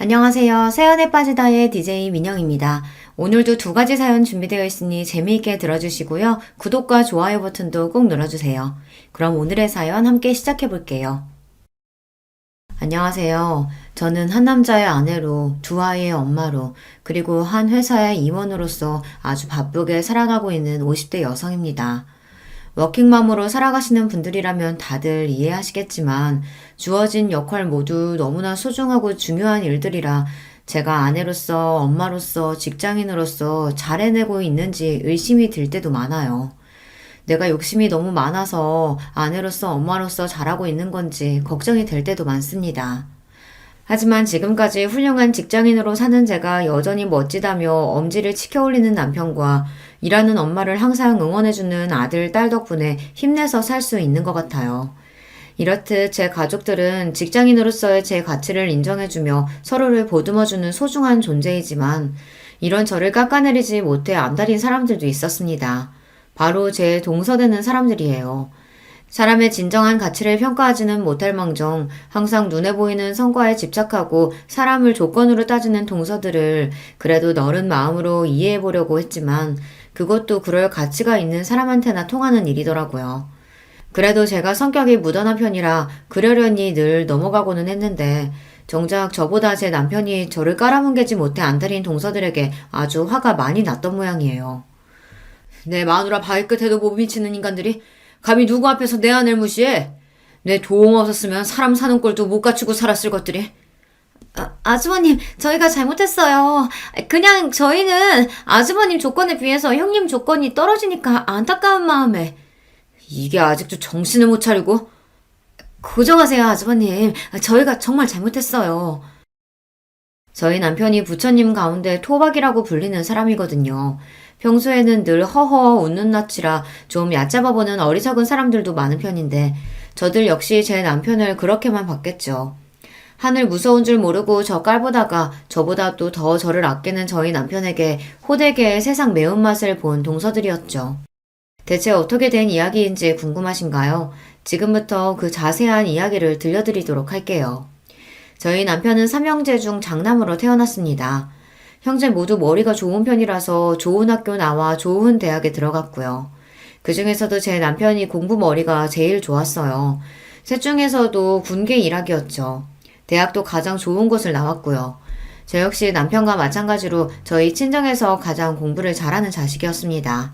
안녕하세요. 사연에 빠지다의 DJ 민영입니다. 오늘도 두 가지 사연 준비되어 있으니 재미있게 들어주시고요. 구독과 좋아요 버튼도 꼭 눌러주세요. 그럼 오늘의 사연 함께 시작해 볼게요. 안녕하세요. 저는 한 남자의 아내로, 두 아이의 엄마로, 그리고 한 회사의 임원으로서 아주 바쁘게 살아가고 있는 50대 여성입니다. 워킹맘으로 살아가시는 분들이라면 다들 이해하시겠지만 주어진 역할 모두 너무나 소중하고 중요한 일들이라 제가 아내로서, 엄마로서, 직장인으로서 잘 해내고 있는지 의심이 들 때도 많아요. 내가 욕심이 너무 많아서 아내로서, 엄마로서 잘하고 있는 건지 걱정이 될 때도 많습니다. 하지만 지금까지 훌륭한 직장인으로 사는 제가 여전히 멋지다며 엄지를 치켜 올리는 남편과 일하는 엄마를 항상 응원해주는 아들, 딸 덕분에 힘내서 살 수 있는 것 같아요. 이렇듯 제 가족들은 직장인으로서의 제 가치를 인정해주며 서로를 보듬어주는 소중한 존재이지만 이런 저를 깎아내리지 못해 안달인 사람들도 있었습니다. 바로 제 동서되는 사람들이에요. 사람의 진정한 가치를 평가하지는 못할 망정 항상 눈에 보이는 성과에 집착하고 사람을 조건으로 따지는 동서들을 그래도 너른 마음으로 이해해 보려고 했지만 그것도 그럴 가치가 있는 사람한테나 통하는 일이더라고요. 그래도 제가 성격이 무던한 편이라 그러려니 늘 넘어가고는 했는데 정작 저보다 제 남편이 저를 깔아뭉개지 못해 안달인 동서들에게 아주 화가 많이 났던 모양이에요. 내 마누라 발끝에도 못 미치는 인간들이 감히 누구 앞에서 내 아내를 무시해? 내 도움 없었으면 사람 사는 꼴도 못 갖추고 살았을 것들이. 아주버님, 저희가 잘못했어요. 그냥 저희는 아주버님 조건에 비해서 형님 조건이 떨어지니까 안타까운 마음에. 이게 아직도 정신을 못 차리고? 고정하세요, 아주버님. 저희가 정말 잘못했어요. 저희 남편이 부처님 가운데 토박이라고 불리는 사람이거든요. 평소에는 늘 허허 웃는 낯이라 좀 얕잡아 보는 어리석은 사람들도 많은 편인데 저들 역시 제 남편을 그렇게만 봤겠죠. 하늘 무서운 줄 모르고 저 깔보다가 저보다 또 더 저를 아끼는 저희 남편에게 호되게 세상 매운맛을 본 동서들이었죠. 대체 어떻게 된 이야기인지 궁금하신가요? 지금부터 그 자세한 이야기를 들려드리도록 할게요. 저희 남편은 삼형제 중 장남으로 태어났습니다. 형제 모두 머리가 좋은 편이라서 좋은 학교 나와 좋은 대학에 들어갔고요. 그 중에서도 제 남편이 공부 머리가 제일 좋았어요. 셋 중에서도 군계 일학이었죠. 대학도 가장 좋은 곳을 나왔고요. 저 역시 남편과 마찬가지로 저희 친정에서 가장 공부를 잘하는 자식이었습니다.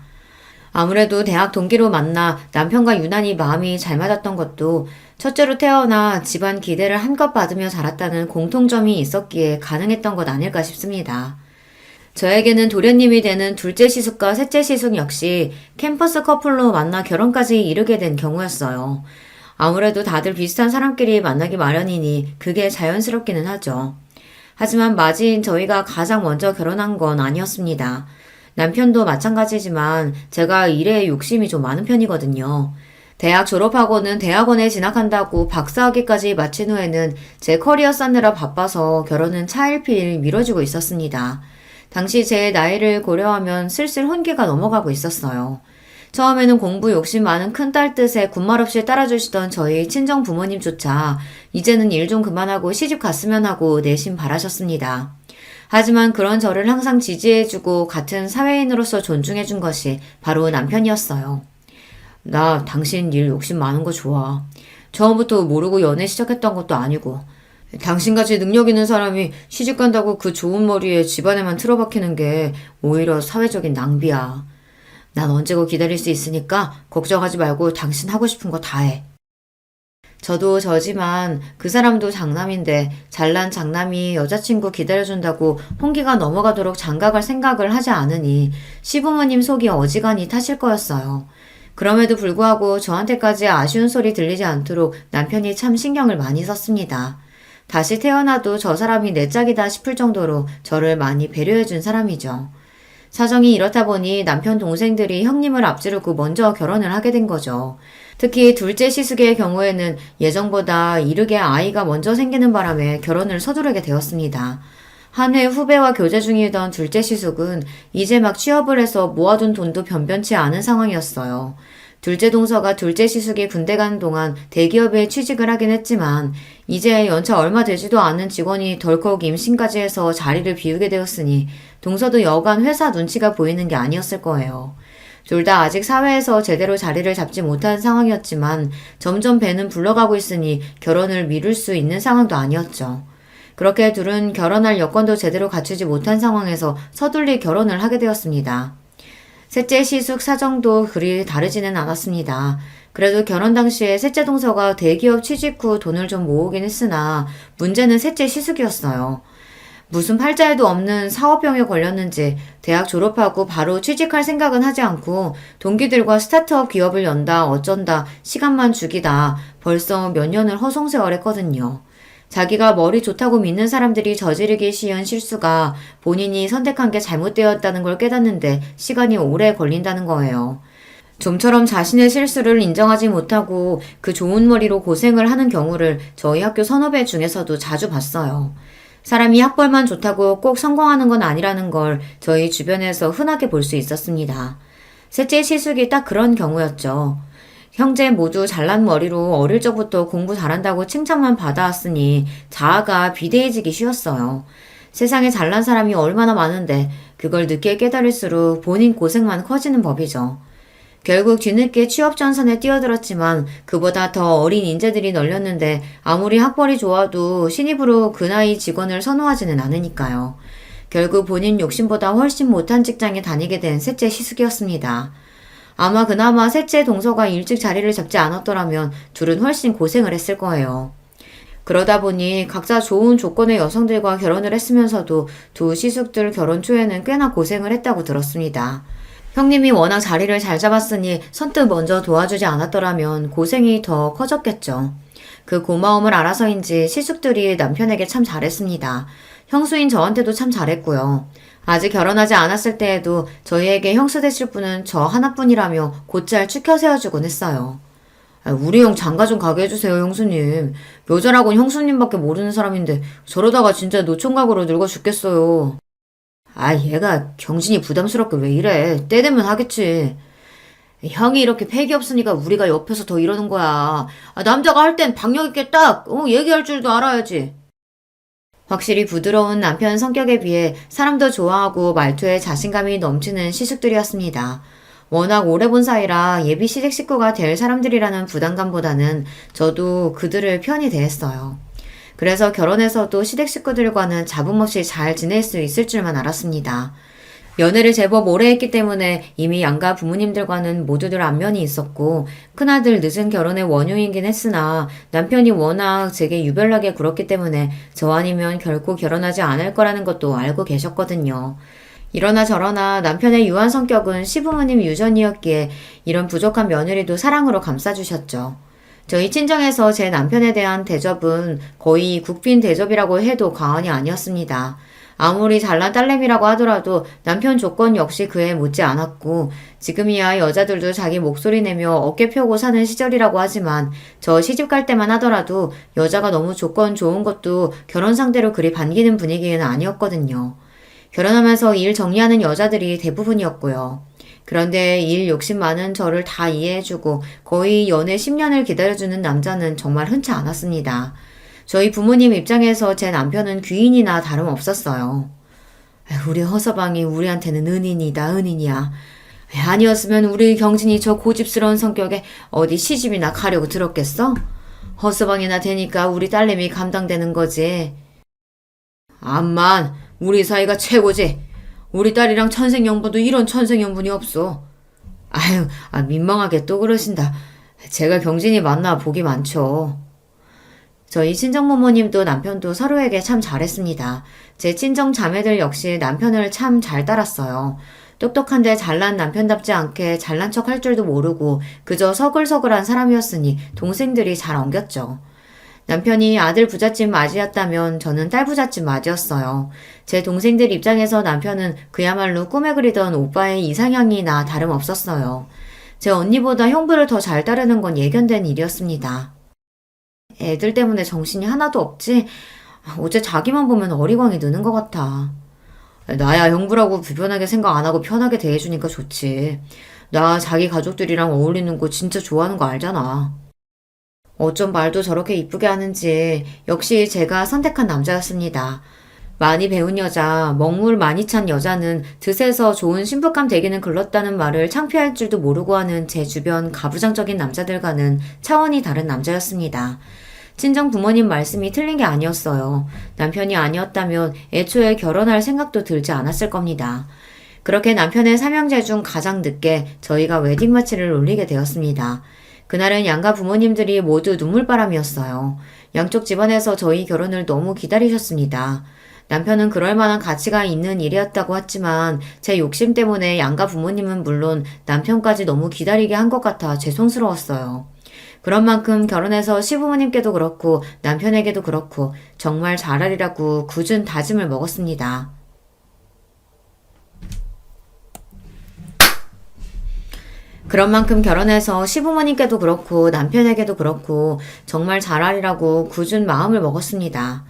아무래도 대학 동기로 만나 남편과 유난히 마음이 잘 맞았던 것도 첫째로 태어나 집안 기대를 한껏 받으며 자랐다는 공통점이 있었기에 가능했던 것 아닐까 싶습니다. 저에게는 도련님이 되는 둘째 시숙과 셋째 시숙 역시 캠퍼스 커플로 만나 결혼까지 이르게 된 경우였어요. 아무래도 다들 비슷한 사람끼리 만나기 마련이니 그게 자연스럽기는 하죠. 하지만 맞이인 저희가 가장 먼저 결혼한 건 아니었습니다. 남편도 마찬가지지만 제가 일에 욕심이 좀 많은 편이거든요. 대학 졸업하고는 대학원에 진학한다고 박사학위까지 마친 후에는 제 커리어 쌓느라 바빠서 결혼은 차일피일 미뤄지고 있었습니다. 당시 제 나이를 고려하면 슬슬 혼기가 넘어가고 있었어요. 처음에는 공부 욕심 많은 큰딸 뜻에 군말 없이 따라주시던 저희 친정 부모님조차 이제는 일 좀 그만하고 시집 갔으면 하고 내심 바라셨습니다. 하지만 그런 저를 항상 지지해주고 같은 사회인으로서 존중해준 것이 바로 남편이었어요. 나 당신 일 욕심 많은 거 좋아. 처음부터 모르고 연애 시작했던 것도 아니고 당신같이 능력 있는 사람이 시집 간다고 그 좋은 머리에 집안에만 틀어박히는 게 오히려 사회적인 낭비야. 난 언제고 기다릴 수 있으니까 걱정하지 말고 당신 하고 싶은 거 다 해. 저도 저지만 그 사람도 장남인데 잘난 장남이 여자친구 기다려준다고 홍기가 넘어가도록 장가갈 생각을 하지 않으니 시부모님 속이 어지간히 타실 거였어요. 그럼에도 불구하고 저한테까지 아쉬운 소리 들리지 않도록 남편이 참 신경을 많이 썼습니다. 다시 태어나도 저 사람이 내 짝이다 싶을 정도로 저를 많이 배려해준 사람이죠. 사정이 이렇다 보니 남편 동생들이 형님을 앞지르고 먼저 결혼을 하게 된 거죠. 특히 둘째 시숙의 경우에는 예정보다 이르게 아이가 먼저 생기는 바람에 결혼을 서두르게 되었습니다. 한 해 후배와 교제 중이던 둘째 시숙은 이제 막 취업을 해서 모아둔 돈도 변변치 않은 상황이었어요. 둘째 동서가 둘째 시숙이 군대 가는 동안 대기업에 취직을 하긴 했지만 이제 연차 얼마 되지도 않은 직원이 덜컥 임신까지 해서 자리를 비우게 되었으니 동서도 여간 회사 눈치가 보이는 게 아니었을 거예요. 둘 다 아직 사회에서 제대로 자리를 잡지 못한 상황이었지만 점점 배는 불러가고 있으니 결혼을 미룰 수 있는 상황도 아니었죠. 그렇게 둘은 결혼할 여건도 제대로 갖추지 못한 상황에서 서둘리 결혼을 하게 되었습니다. 셋째 시숙 사정도 그리 다르지는 않았습니다. 그래도 결혼 당시에 셋째 동서가 대기업 취직 후 돈을 좀 모으긴 했으나 문제는 셋째 시숙이었어요. 무슨 팔자에도 없는 사업병에 걸렸는지 대학 졸업하고 바로 취직할 생각은 하지 않고 동기들과 스타트업 기업을 연다 어쩐다 시간만 죽이다 벌써 몇 년을 허송세월했거든요. 자기가 머리 좋다고 믿는 사람들이 저지르기 쉬운 실수가 본인이 선택한 게 잘못되었다는 걸 깨닫는데 시간이 오래 걸린다는 거예요. 좀처럼 자신의 실수를 인정하지 못하고 그 좋은 머리로 고생을 하는 경우를 저희 학교 선후배 중에서도 자주 봤어요. 사람이 학벌만 좋다고 꼭 성공하는 건 아니라는 걸 저희 주변에서 흔하게 볼 수 있었습니다. 셋째 시숙이 딱 그런 경우였죠. 형제 모두 잘난 머리로 어릴 적부터 공부 잘한다고 칭찬만 받아왔으니 자아가 비대해지기 쉬웠어요. 세상에 잘난 사람이 얼마나 많은데 그걸 늦게 깨달을수록 본인 고생만 커지는 법이죠. 결국 뒤늦게 취업 전선에 뛰어들었지만 그보다 더 어린 인재들이 널렸는데 아무리 학벌이 좋아도 신입으로 그 나이 직원을 선호하지는 않으니까요. 결국 본인 욕심보다 훨씬 못한 직장에 다니게 된 셋째 시숙이었습니다. 아마 그나마 셋째 동서가 일찍 자리를 잡지 않았더라면 둘은 훨씬 고생을 했을 거예요. 그러다 보니 각자 좋은 조건의 여성들과 결혼을 했으면서도 두 시숙들 결혼 초에는 꽤나 고생을 했다고 들었습니다. 형님이 워낙 자리를 잘 잡았으니 선뜻 먼저 도와주지 않았더라면 고생이 더 커졌겠죠. 그 고마움을 알아서인지 시숙들이 남편에게 참 잘했습니다. 형수인 저한테도 참 잘했고요. 아직 결혼하지 않았을 때에도 저희에게 형수 되실 분은 저 하나뿐이라며 곧잘 추켜 세워주곤 했어요. 우리 형 장가 좀 가게 해주세요, 형수님. 여자라곤 형수님밖에 모르는 사람인데 저러다가 진짜 노총각으로 늙어 죽겠어요. 얘가 경진이 부담스럽게 왜 이래. 때 되면 하겠지. 형이 이렇게 패기 없으니까 우리가 옆에서 더 이러는 거야. 남자가 할 땐 박력 있게 딱 얘기할 줄도 알아야지. 확실히 부드러운 남편 성격에 비해 사람도 좋아하고 말투에 자신감이 넘치는 시숙들이었습니다. 워낙 오래 본 사이라 예비 시댁 식구가 될 사람들이라는 부담감보다는 저도 그들을 편히 대했어요. 그래서 결혼해서도 시댁 식구들과는 잡음 없이 잘 지낼 수 있을 줄만 알았습니다. 연애를 제법 오래 했기 때문에 이미 양가 부모님들과는 모두들 안면이 있었고 큰아들 늦은 결혼의 원흉이긴 했으나 남편이 워낙 제게 유별나게 굴었기 때문에 저 아니면 결코 결혼하지 않을 거라는 것도 알고 계셨거든요. 이러나 저러나 남편의 유한 성격은 시부모님 유전이었기에 이런 부족한 며느리도 사랑으로 감싸주셨죠. 저희 친정에서 제 남편에 대한 대접은 거의 국빈 대접이라고 해도 과언이 아니었습니다. 아무리 잘난 딸내미라고 하더라도 남편 조건 역시 그에 못지 않았고 지금이야 여자들도 자기 목소리 내며 어깨 펴고 사는 시절이라고 하지만 저 시집 갈 때만 하더라도 여자가 너무 조건 좋은 것도 결혼 상대로 그리 반기는 분위기는 아니었거든요. 결혼하면서 일 정리하는 여자들이 대부분이었고요. 그런데 일 욕심 많은 저를 다 이해해주고 거의 연애 10년을 기다려주는 남자는 정말 흔치 않았습니다. 저희 부모님 입장에서 제 남편은 귀인이나 다름없었어요. 우리 허서방이 우리한테는 은인이다 은인이야. 아니었으면 우리 경진이 저 고집스러운 성격에 어디 시집이나 가려고 들었겠어? 허서방이나 되니까 우리 딸내미 감당되는 거지. 암만 우리 사이가 최고지. 우리 딸이랑 천생연분도 이런 천생연분이 없어. 민망하게 또 그러신다. 제가 경진이 만나 복이 많죠. 저희 친정부모님도 남편도 서로에게 참 잘했습니다. 제 친정 자매들 역시 남편을 참 잘 따랐어요. 똑똑한데 잘난 남편답지 않게 잘난 척 할 줄도 모르고 그저 서글서글한 사람이었으니 동생들이 잘 엉겼죠. 남편이 아들 부잣집 맞이였다면 저는 딸 부잣집 맞이였어요. 제 동생들 입장에서 남편은 그야말로 꿈에 그리던 오빠의 이상형이나 다름없었어요. 제 언니보다 형부를 더 잘 따르는 건 예견된 일이었습니다. 애들 때문에 정신이 하나도 없지? 어째 자기만 보면 어리광이 느는 것 같아. 나야 형부라고 불편하게 생각 안 하고 편하게 대해주니까 좋지. 나 자기 가족들이랑 어울리는 거 진짜 좋아하는 거 알잖아. 어쩜 말도 저렇게 이쁘게 하는지 역시 제가 선택한 남자였습니다. 많이 배운 여자, 먹물 많이 찬 여자는 드세서 좋은 신부감 되기는 글렀다는 말을 창피할 줄도 모르고 하는 제 주변 가부장적인 남자들과는 차원이 다른 남자였습니다. 친정 부모님 말씀이 틀린 게 아니었어요. 남편이 아니었다면 애초에 결혼할 생각도 들지 않았을 겁니다. 그렇게 남편의 삼형제 중 가장 늦게 저희가 웨딩마치를 올리게 되었습니다. 그날은 양가 부모님들이 모두 눈물바람이었어요. 양쪽 집안에서 저희 결혼을 너무 기다리셨습니다. 남편은 그럴 만한 가치가 있는 일이었다고 했지만 제 욕심 때문에 양가 부모님은 물론 남편까지 너무 기다리게 한 것 같아 죄송스러웠어요. 그런 만큼 결혼해서 시부모님께도 그렇고 남편에게도 그렇고 정말 잘하리라고 굳은 다짐을 먹었습니다. 그런 만큼 결혼해서 시부모님께도 그렇고 남편에게도 그렇고 정말 잘하리라고 굳은 마음을 먹었습니다.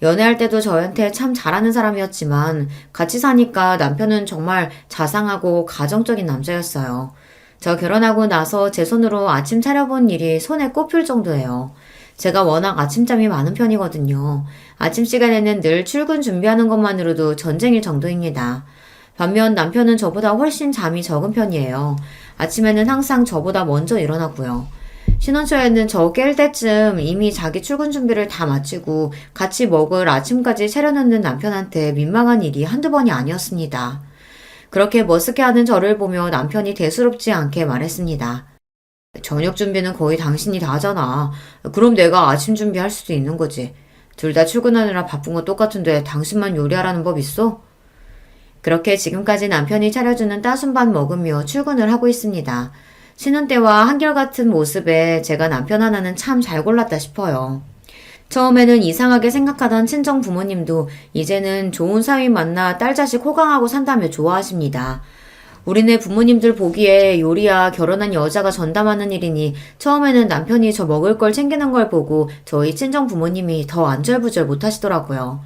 연애할 때도 저한테 참 잘하는 사람이었지만 같이 사니까 남편은 정말 자상하고 가정적인 남자였어요. 저 결혼하고 나서 제 손으로 아침 차려본 일이 손에 꼽힐 정도예요. 제가 워낙 아침잠이 많은 편이거든요. 아침 시간에는 늘 출근 준비하는 것만으로도 전쟁일 정도입니다. 반면 남편은 저보다 훨씬 잠이 적은 편이에요. 아침에는 항상 저보다 먼저 일어나고요. 신혼초에는 저 깰 때쯤 이미 자기 출근 준비를 다 마치고 같이 먹을 아침까지 차려놓는 남편한테 민망한 일이 한두 번이 아니었습니다. 그렇게 머쓱해하는 저를 보며 남편이 대수롭지 않게 말했습니다. 저녁 준비는 거의 당신이 다 하잖아. 그럼 내가 아침 준비할 수도 있는 거지. 둘 다 출근하느라 바쁜 거 똑같은데 당신만 요리하라는 법 있어? 그렇게 지금까지 남편이 차려주는 따순밥 먹으며 출근을 하고 있습니다. 신혼 때와 한결같은 모습에 제가 남편 하나는 참 잘 골랐다 싶어요. 처음에는 이상하게 생각하던 친정 부모님도 이제는 좋은 사위 만나 딸 자식 호강하고 산다며 좋아하십니다. 우리네 부모님들 보기에 요리야 결혼한 여자가 전담하는 일이니 처음에는 남편이 저 먹을 걸 챙기는 걸 보고 저희 친정 부모님이 더 안절부절 못하시더라고요.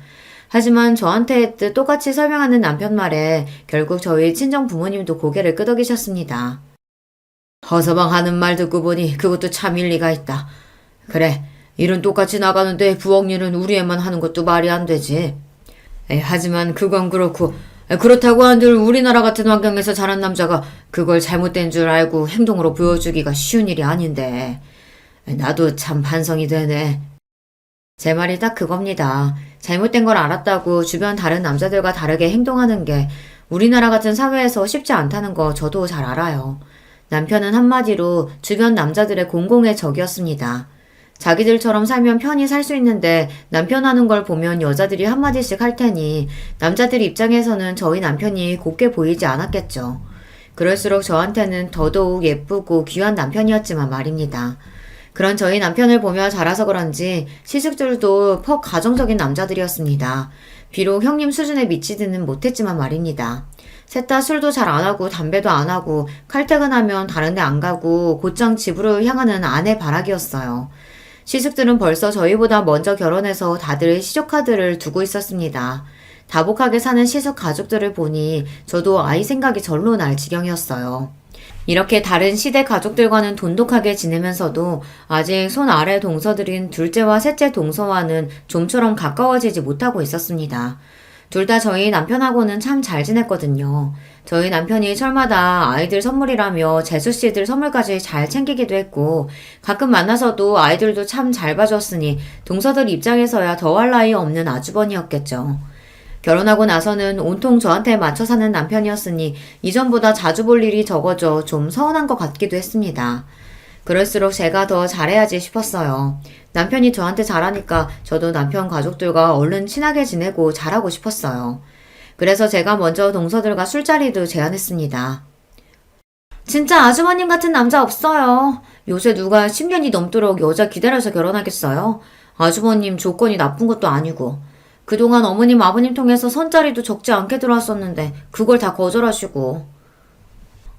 하지만 저한테 똑같이 설명하는 남편 말에 결국 저희 친정 부모님도 고개를 끄덕이셨습니다. 허서방 하는 말 듣고 보니 그것도 참 일리가 있다. 그래, 일은 똑같이 나가는데 부엌 일은 우리 애만 하는 것도 말이 안 되지. 하지만 그건 그렇고 그렇다고 한들 우리나라 같은 환경에서 자란 남자가 그걸 잘못된 줄 알고 행동으로 보여주기가 쉬운 일이 아닌데. 나도 참 반성이 되네. 제 말이 딱 그겁니다. 잘못된 걸 알았다고 주변 다른 남자들과 다르게 행동하는 게 우리나라 같은 사회에서 쉽지 않다는 거 저도 잘 알아요. 남편은 한마디로 주변 남자들의 공공의 적이었습니다. 자기들처럼 살면 편히 살 수 있는데 남편 하는 걸 보면 여자들이 한마디씩 할 테니 남자들 입장에서는 저희 남편이 곱게 보이지 않았겠죠. 그럴수록 저한테는 더더욱 예쁘고 귀한 남편이었지만 말입니다. 그런 저희 남편을 보며 자라서 그런지 시숙들도 퍽 가정적인 남자들이었습니다. 비록 형님 수준에 미치지는 못했지만 말입니다. 셋 다 술도 잘 안 하고 담배도 안 하고 칼퇴근하면 다른 데 안 가고 곧장 집으로 향하는 아내 바라기였어요. 시숙들은 벌써 저희보다 먼저 결혼해서 다들 시조카드를 두고 있었습니다. 다복하게 사는 시숙 가족들을 보니 저도 아이 생각이 절로 날 지경이었어요. 이렇게 다른 시대 가족들과는 돈독하게 지내면서도 아직 손 아래 동서들인 둘째와 셋째 동서와는 좀처럼 가까워지지 못하고 있었습니다. 둘 다 저희 남편하고는 참 잘 지냈거든요. 저희 남편이 철마다 아이들 선물이라며 재수씨들 선물까지 잘 챙기기도 했고 가끔 만나서도 아이들도 참 잘 봐줬으니 동서들 입장에서야 더할 나위 없는 아주버니였겠죠. 결혼하고 나서는 온통 저한테 맞춰 사는 남편이었으니 이전보다 자주 볼 일이 적어져 좀 서운한 것 같기도 했습니다. 그럴수록 제가 더 잘해야지 싶었어요. 남편이 저한테 잘하니까 저도 남편 가족들과 얼른 친하게 지내고 잘하고 싶었어요. 그래서 제가 먼저 동서들과 술자리도 제안했습니다. 진짜 아주버님 같은 남자 없어요. 요새 누가 10년이 넘도록 여자 기다려서 결혼하겠어요? 아주버님 조건이 나쁜 것도 아니고. 그동안 어머님 아버님 통해서 선자리도 적지 않게 들어왔었는데 그걸 다 거절하시고.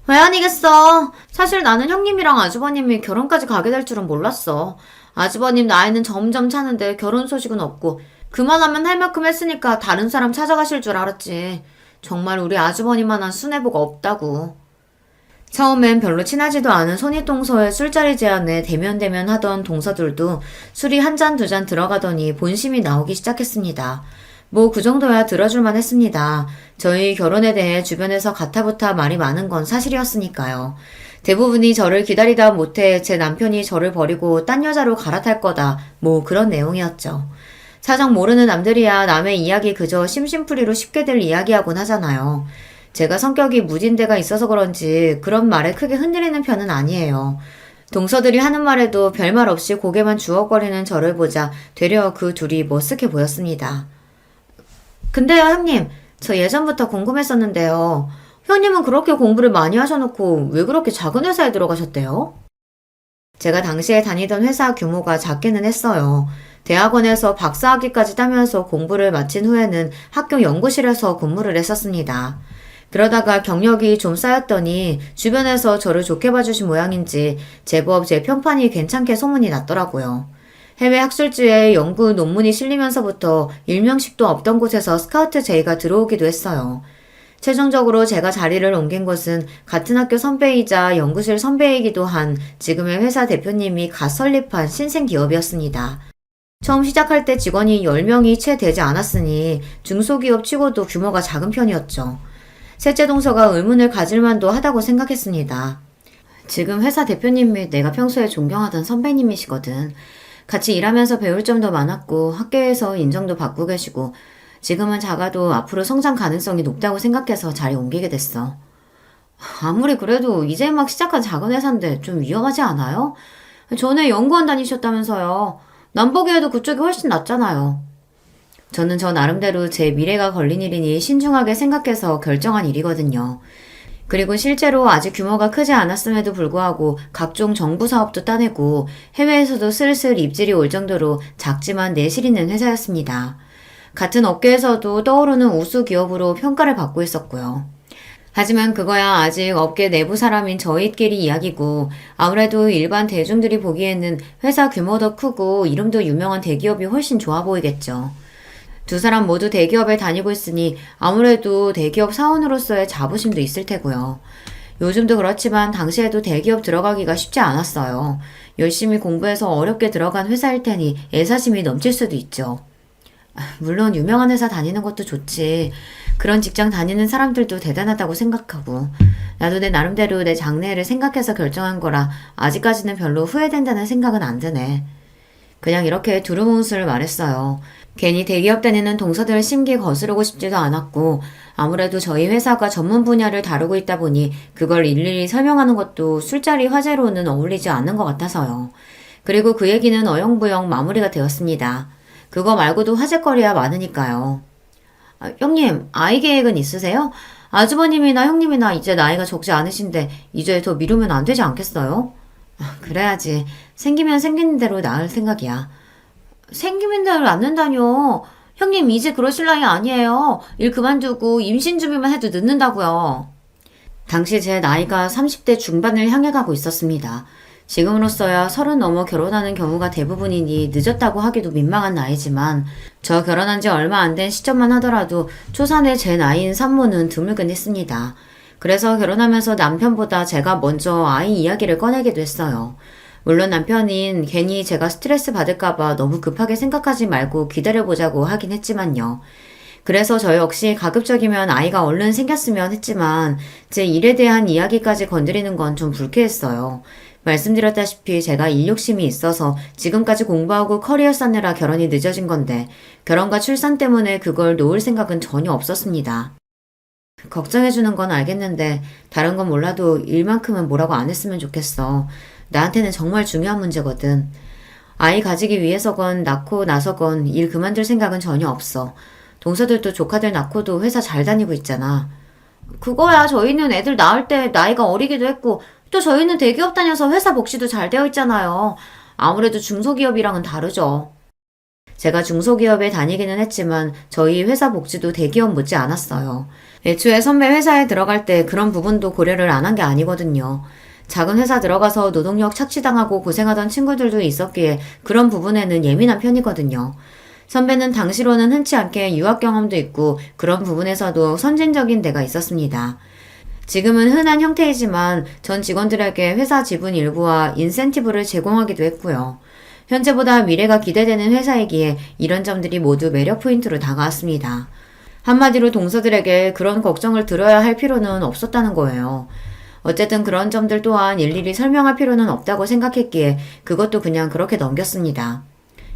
왜 아니겠어. 사실 나는 형님이랑 아주버님이 결혼까지 가게 될 줄은 몰랐어. 아주버님 나이는 점점 차는데 결혼 소식은 없고 그만하면 할 만큼 했으니까 다른 사람 찾아가실 줄 알았지. 정말 우리 아주버님만한 순애보가 없다고. 처음엔 별로 친하지도 않은 손윗동서의 술자리 제안에 대면대면 하던 동서들도 술이 한 잔 두 잔 들어가더니 본심이 나오기 시작했습니다. 뭐 그 정도야 들어줄만 했습니다. 저희 결혼에 대해 주변에서 가타부타 말이 많은 건 사실이었으니까요. 대부분이 저를 기다리다 못해 제 남편이 저를 버리고 딴 여자로 갈아탈 거다. 뭐 그런 내용이었죠. 사정 모르는 남들이야 남의 이야기 그저 심심풀이로 쉽게들 이야기하곤 하잖아요. 제가 성격이 무딘 데가 있어서 그런지 그런 말에 크게 흔들리는 편은 아니에요. 동서들이 하는 말에도 별말 없이 고개만 주걱거리는 저를 보자 되려 그 둘이 머쓱해 보였습니다. 근데요, 형님. 저 예전부터 궁금했었는데요. 형님은 그렇게 공부를 많이 하셔놓고 왜 그렇게 작은 회사에 들어가셨대요? 제가 당시에 다니던 회사 규모가 작기는 했어요. 대학원에서 박사학위까지 따면서 공부를 마친 후에는 학교 연구실에서 근무를 했었습니다. 그러다가 경력이 좀 쌓였더니 주변에서 저를 좋게 봐주신 모양인지 제법 제 평판이 괜찮게 소문이 났더라고요. 해외 학술지에 연구 논문이 실리면서부터 일명식도 없던 곳에서 스카우트 제의가 들어오기도 했어요. 최종적으로 제가 자리를 옮긴 곳은 같은 학교 선배이자 연구실 선배이기도 한 지금의 회사 대표님이 갓 설립한 신생 기업이었습니다. 처음 시작할 때 직원이 10명이 채 되지 않았으니 중소기업 치고도 규모가 작은 편이었죠. 셋째 동서가 의문을 가질 만도 하다고 생각했습니다. 지금 회사 대표님이 내가 평소에 존경하던 선배님이시거든. 같이 일하면서 배울 점도 많았고 학교에서 인정도 받고 계시고 지금은 작아도 앞으로 성장 가능성이 높다고 생각해서 자리 옮기게 됐어. 아무리 그래도 이제 막 시작한 작은 회사인데 좀 위험하지 않아요? 전에 연구원 다니셨다면서요. 남 보기에도 그쪽이 훨씬 낫잖아요. 저는 저 나름대로 제 미래가 걸린 일이니 신중하게 생각해서 결정한 일이거든요. 그리고 실제로 아직 규모가 크지 않았음에도 불구하고 각종 정부 사업도 따내고 해외에서도 슬슬 입질이 올 정도로 작지만 내실 있는 회사였습니다. 같은 업계에서도 떠오르는 우수 기업으로 평가를 받고 있었고요. 하지만 그거야 아직 업계 내부 사람인 저희끼리 이야기고 아무래도 일반 대중들이 보기에는 회사 규모도 크고 이름도 유명한 대기업이 훨씬 좋아 보이겠죠. 두 사람 모두 대기업에 다니고 있으니 아무래도 대기업 사원으로서의 자부심도 있을 테고요. 요즘도 그렇지만 당시에도 대기업 들어가기가 쉽지 않았어요. 열심히 공부해서 어렵게 들어간 회사일 테니 애사심이 넘칠 수도 있죠. 물론 유명한 회사 다니는 것도 좋지. 그런 직장 다니는 사람들도 대단하다고 생각하고 나도 내 나름대로 내 장래를 생각해서 결정한 거라 아직까지는 별로 후회된다는 생각은 안 드네. 그냥 이렇게 두루뭉술 말했어요. 괜히 대기업 다니는 동서들 심기 거스르고 싶지도 않았고 아무래도 저희 회사가 전문 분야를 다루고 있다 보니 그걸 일일이 설명하는 것도 술자리 화제로는 어울리지 않는 것 같아서요. 그리고 그 얘기는 어영부영 마무리가 되었습니다. 그거 말고도 화제거리야 많으니까요. 형님, 아이 계획은 있으세요? 아주버님이나 형님이나 이제 나이가 적지 않으신데 이제 더 미루면 안 되지 않겠어요? 그래야지. 생기면 생기는 대로 낳을 생각이야. 생기는 대로 낳는다뇨. 형님 이제 그러실 나이 아니에요. 일 그만두고 임신 준비만 해도 늦는다고요. 당시 제 나이가 30대 중반을 향해 가고 있었습니다. 지금으로서야 30 넘어 결혼하는 경우가 대부분이니 늦었다고 하기도 민망한 나이지만 저 결혼한 지 얼마 안 된 시점만 하더라도 초산의 제 나이인 산모는 드물긴 했습니다. 그래서 결혼하면서 남편보다 제가 먼저 아이 이야기를 꺼내기도 했어요. 물론 남편인 괜히 제가 스트레스 받을까봐 너무 급하게 생각하지 말고 기다려보자고 하긴 했지만요. 그래서 저 역시 가급적이면 아이가 얼른 생겼으면 했지만 제 일에 대한 이야기까지 건드리는 건 좀 불쾌했어요. 말씀드렸다시피 제가 일욕심이 있어서 지금까지 공부하고 커리어 쌓느라 결혼이 늦어진 건데 결혼과 출산 때문에 그걸 놓을 생각은 전혀 없었습니다. 걱정해주는 건 알겠는데 다른 건 몰라도 일만큼은 뭐라고 안 했으면 좋겠어. 나한테는 정말 중요한 문제거든. 아이 가지기 위해서건 낳고 나서건 일 그만둘 생각은 전혀 없어. 동서들도 조카들 낳고도 회사 잘 다니고 있잖아. 그거야 저희는 애들 낳을 때 나이가 어리기도 했고 또 저희는 대기업 다녀서 회사 복지도 잘 되어 있잖아요. 아무래도 중소기업이랑은 다르죠. 제가 중소기업에 다니기는 했지만 저희 회사 복지도 대기업 못지 않았어요. 애초에 선배 회사에 들어갈 때 그런 부분도 고려를 안 한 게 아니거든요. 작은 회사 들어가서 노동력 착취당하고 고생하던 친구들도 있었기에 그런 부분에는 예민한 편이거든요. 선배는 당시로는 흔치 않게 유학 경험도 있고 그런 부분에서도 선진적인 데가 있었습니다. 지금은 흔한 형태이지만 전 직원들에게 회사 지분 일부와 인센티브를 제공하기도 했고요. 현재보다 미래가 기대되는 회사이기에 이런 점들이 모두 매력 포인트로 다가왔습니다. 한마디로 동서들에게 그런 걱정을 들어야 할 필요는 없었다는 거예요. 어쨌든 그런 점들 또한 일일이 설명할 필요는 없다고 생각했기에 그것도 그냥 그렇게 넘겼습니다.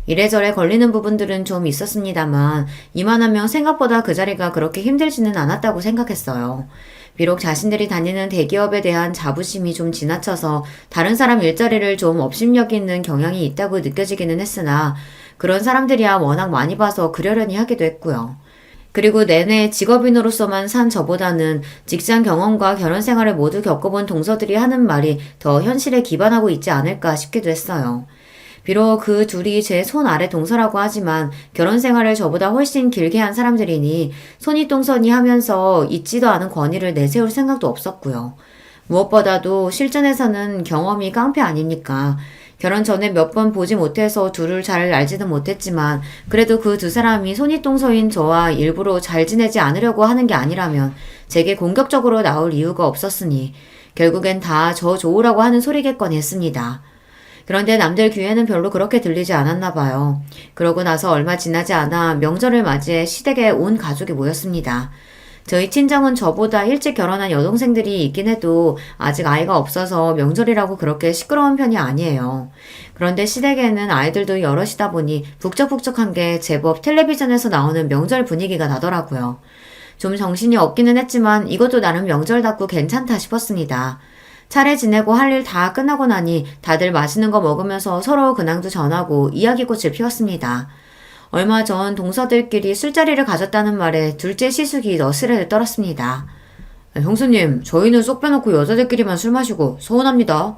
이래저래 걸리는 부분들은 좀 있었습니다만 이만하면 생각보다 그 자리가 그렇게 힘들지는 않았다고 생각했어요. 비록 자신들이 다니는 대기업에 대한 자부심이 좀 지나쳐서 다른 사람 일자리를 좀 업심여기 있는 경향이 있다고 느껴지기는 했으나 그런 사람들이야 워낙 많이 봐서 그러려니 하기도 했고요. 그리고 내내 직업인으로서만 산 저보다는 직장 경험과 결혼 생활을 모두 겪어본 동서들이 하는 말이 더 현실에 기반하고 있지 않을까 싶기도 했어요. 비록 그 둘이 제 손 아래 동서라고 하지만 결혼 생활을 저보다 훨씬 길게 한 사람들이니 손이 하면서 있지도 않은 권위를 내세울 생각도 없었고요. 무엇보다도 실전에서는 경험이 깡패 아닙니까? 결혼 전에 몇 번 보지 못해서 둘을 잘 알지는 못했지만 그래도 그 두 사람이 손윗동서인 저와 일부러 잘 지내지 않으려고 하는 게 아니라면 제게 공격적으로 나올 이유가 없었으니 결국엔 다 저 좋으라고 하는 소리겠거니 했습니다. 그런데 남들 귀에는 별로 그렇게 들리지 않았나 봐요. 그러고 나서 얼마 지나지 않아 명절을 맞이해 시댁에 온 가족이 모였습니다. 저희 친정은 저보다 일찍 결혼한 여동생들이 있긴 해도 아직 아이가 없어서 명절이라고 그렇게 시끄러운 편이 아니에요. 그런데 시댁에는 아이들도 여럿이다 보니 북적북적한 게 제법 텔레비전에서 나오는 명절 분위기가 나더라고요. 좀 정신이 없기는 했지만 이것도 나름 명절답고 괜찮다 싶었습니다. 차례 지내고 할 일 다 끝나고 나니 다들 맛있는 거 먹으면서 서로 근황도 전하고 이야기꽃을 피웠습니다. 얼마 전 동서들끼리 술자리를 가졌다는 말에 둘째 시숙이 너스레를 떨었습니다. 형수님, 저희는 쏙 빼놓고 여자들끼리만 술 마시고 서운합니다.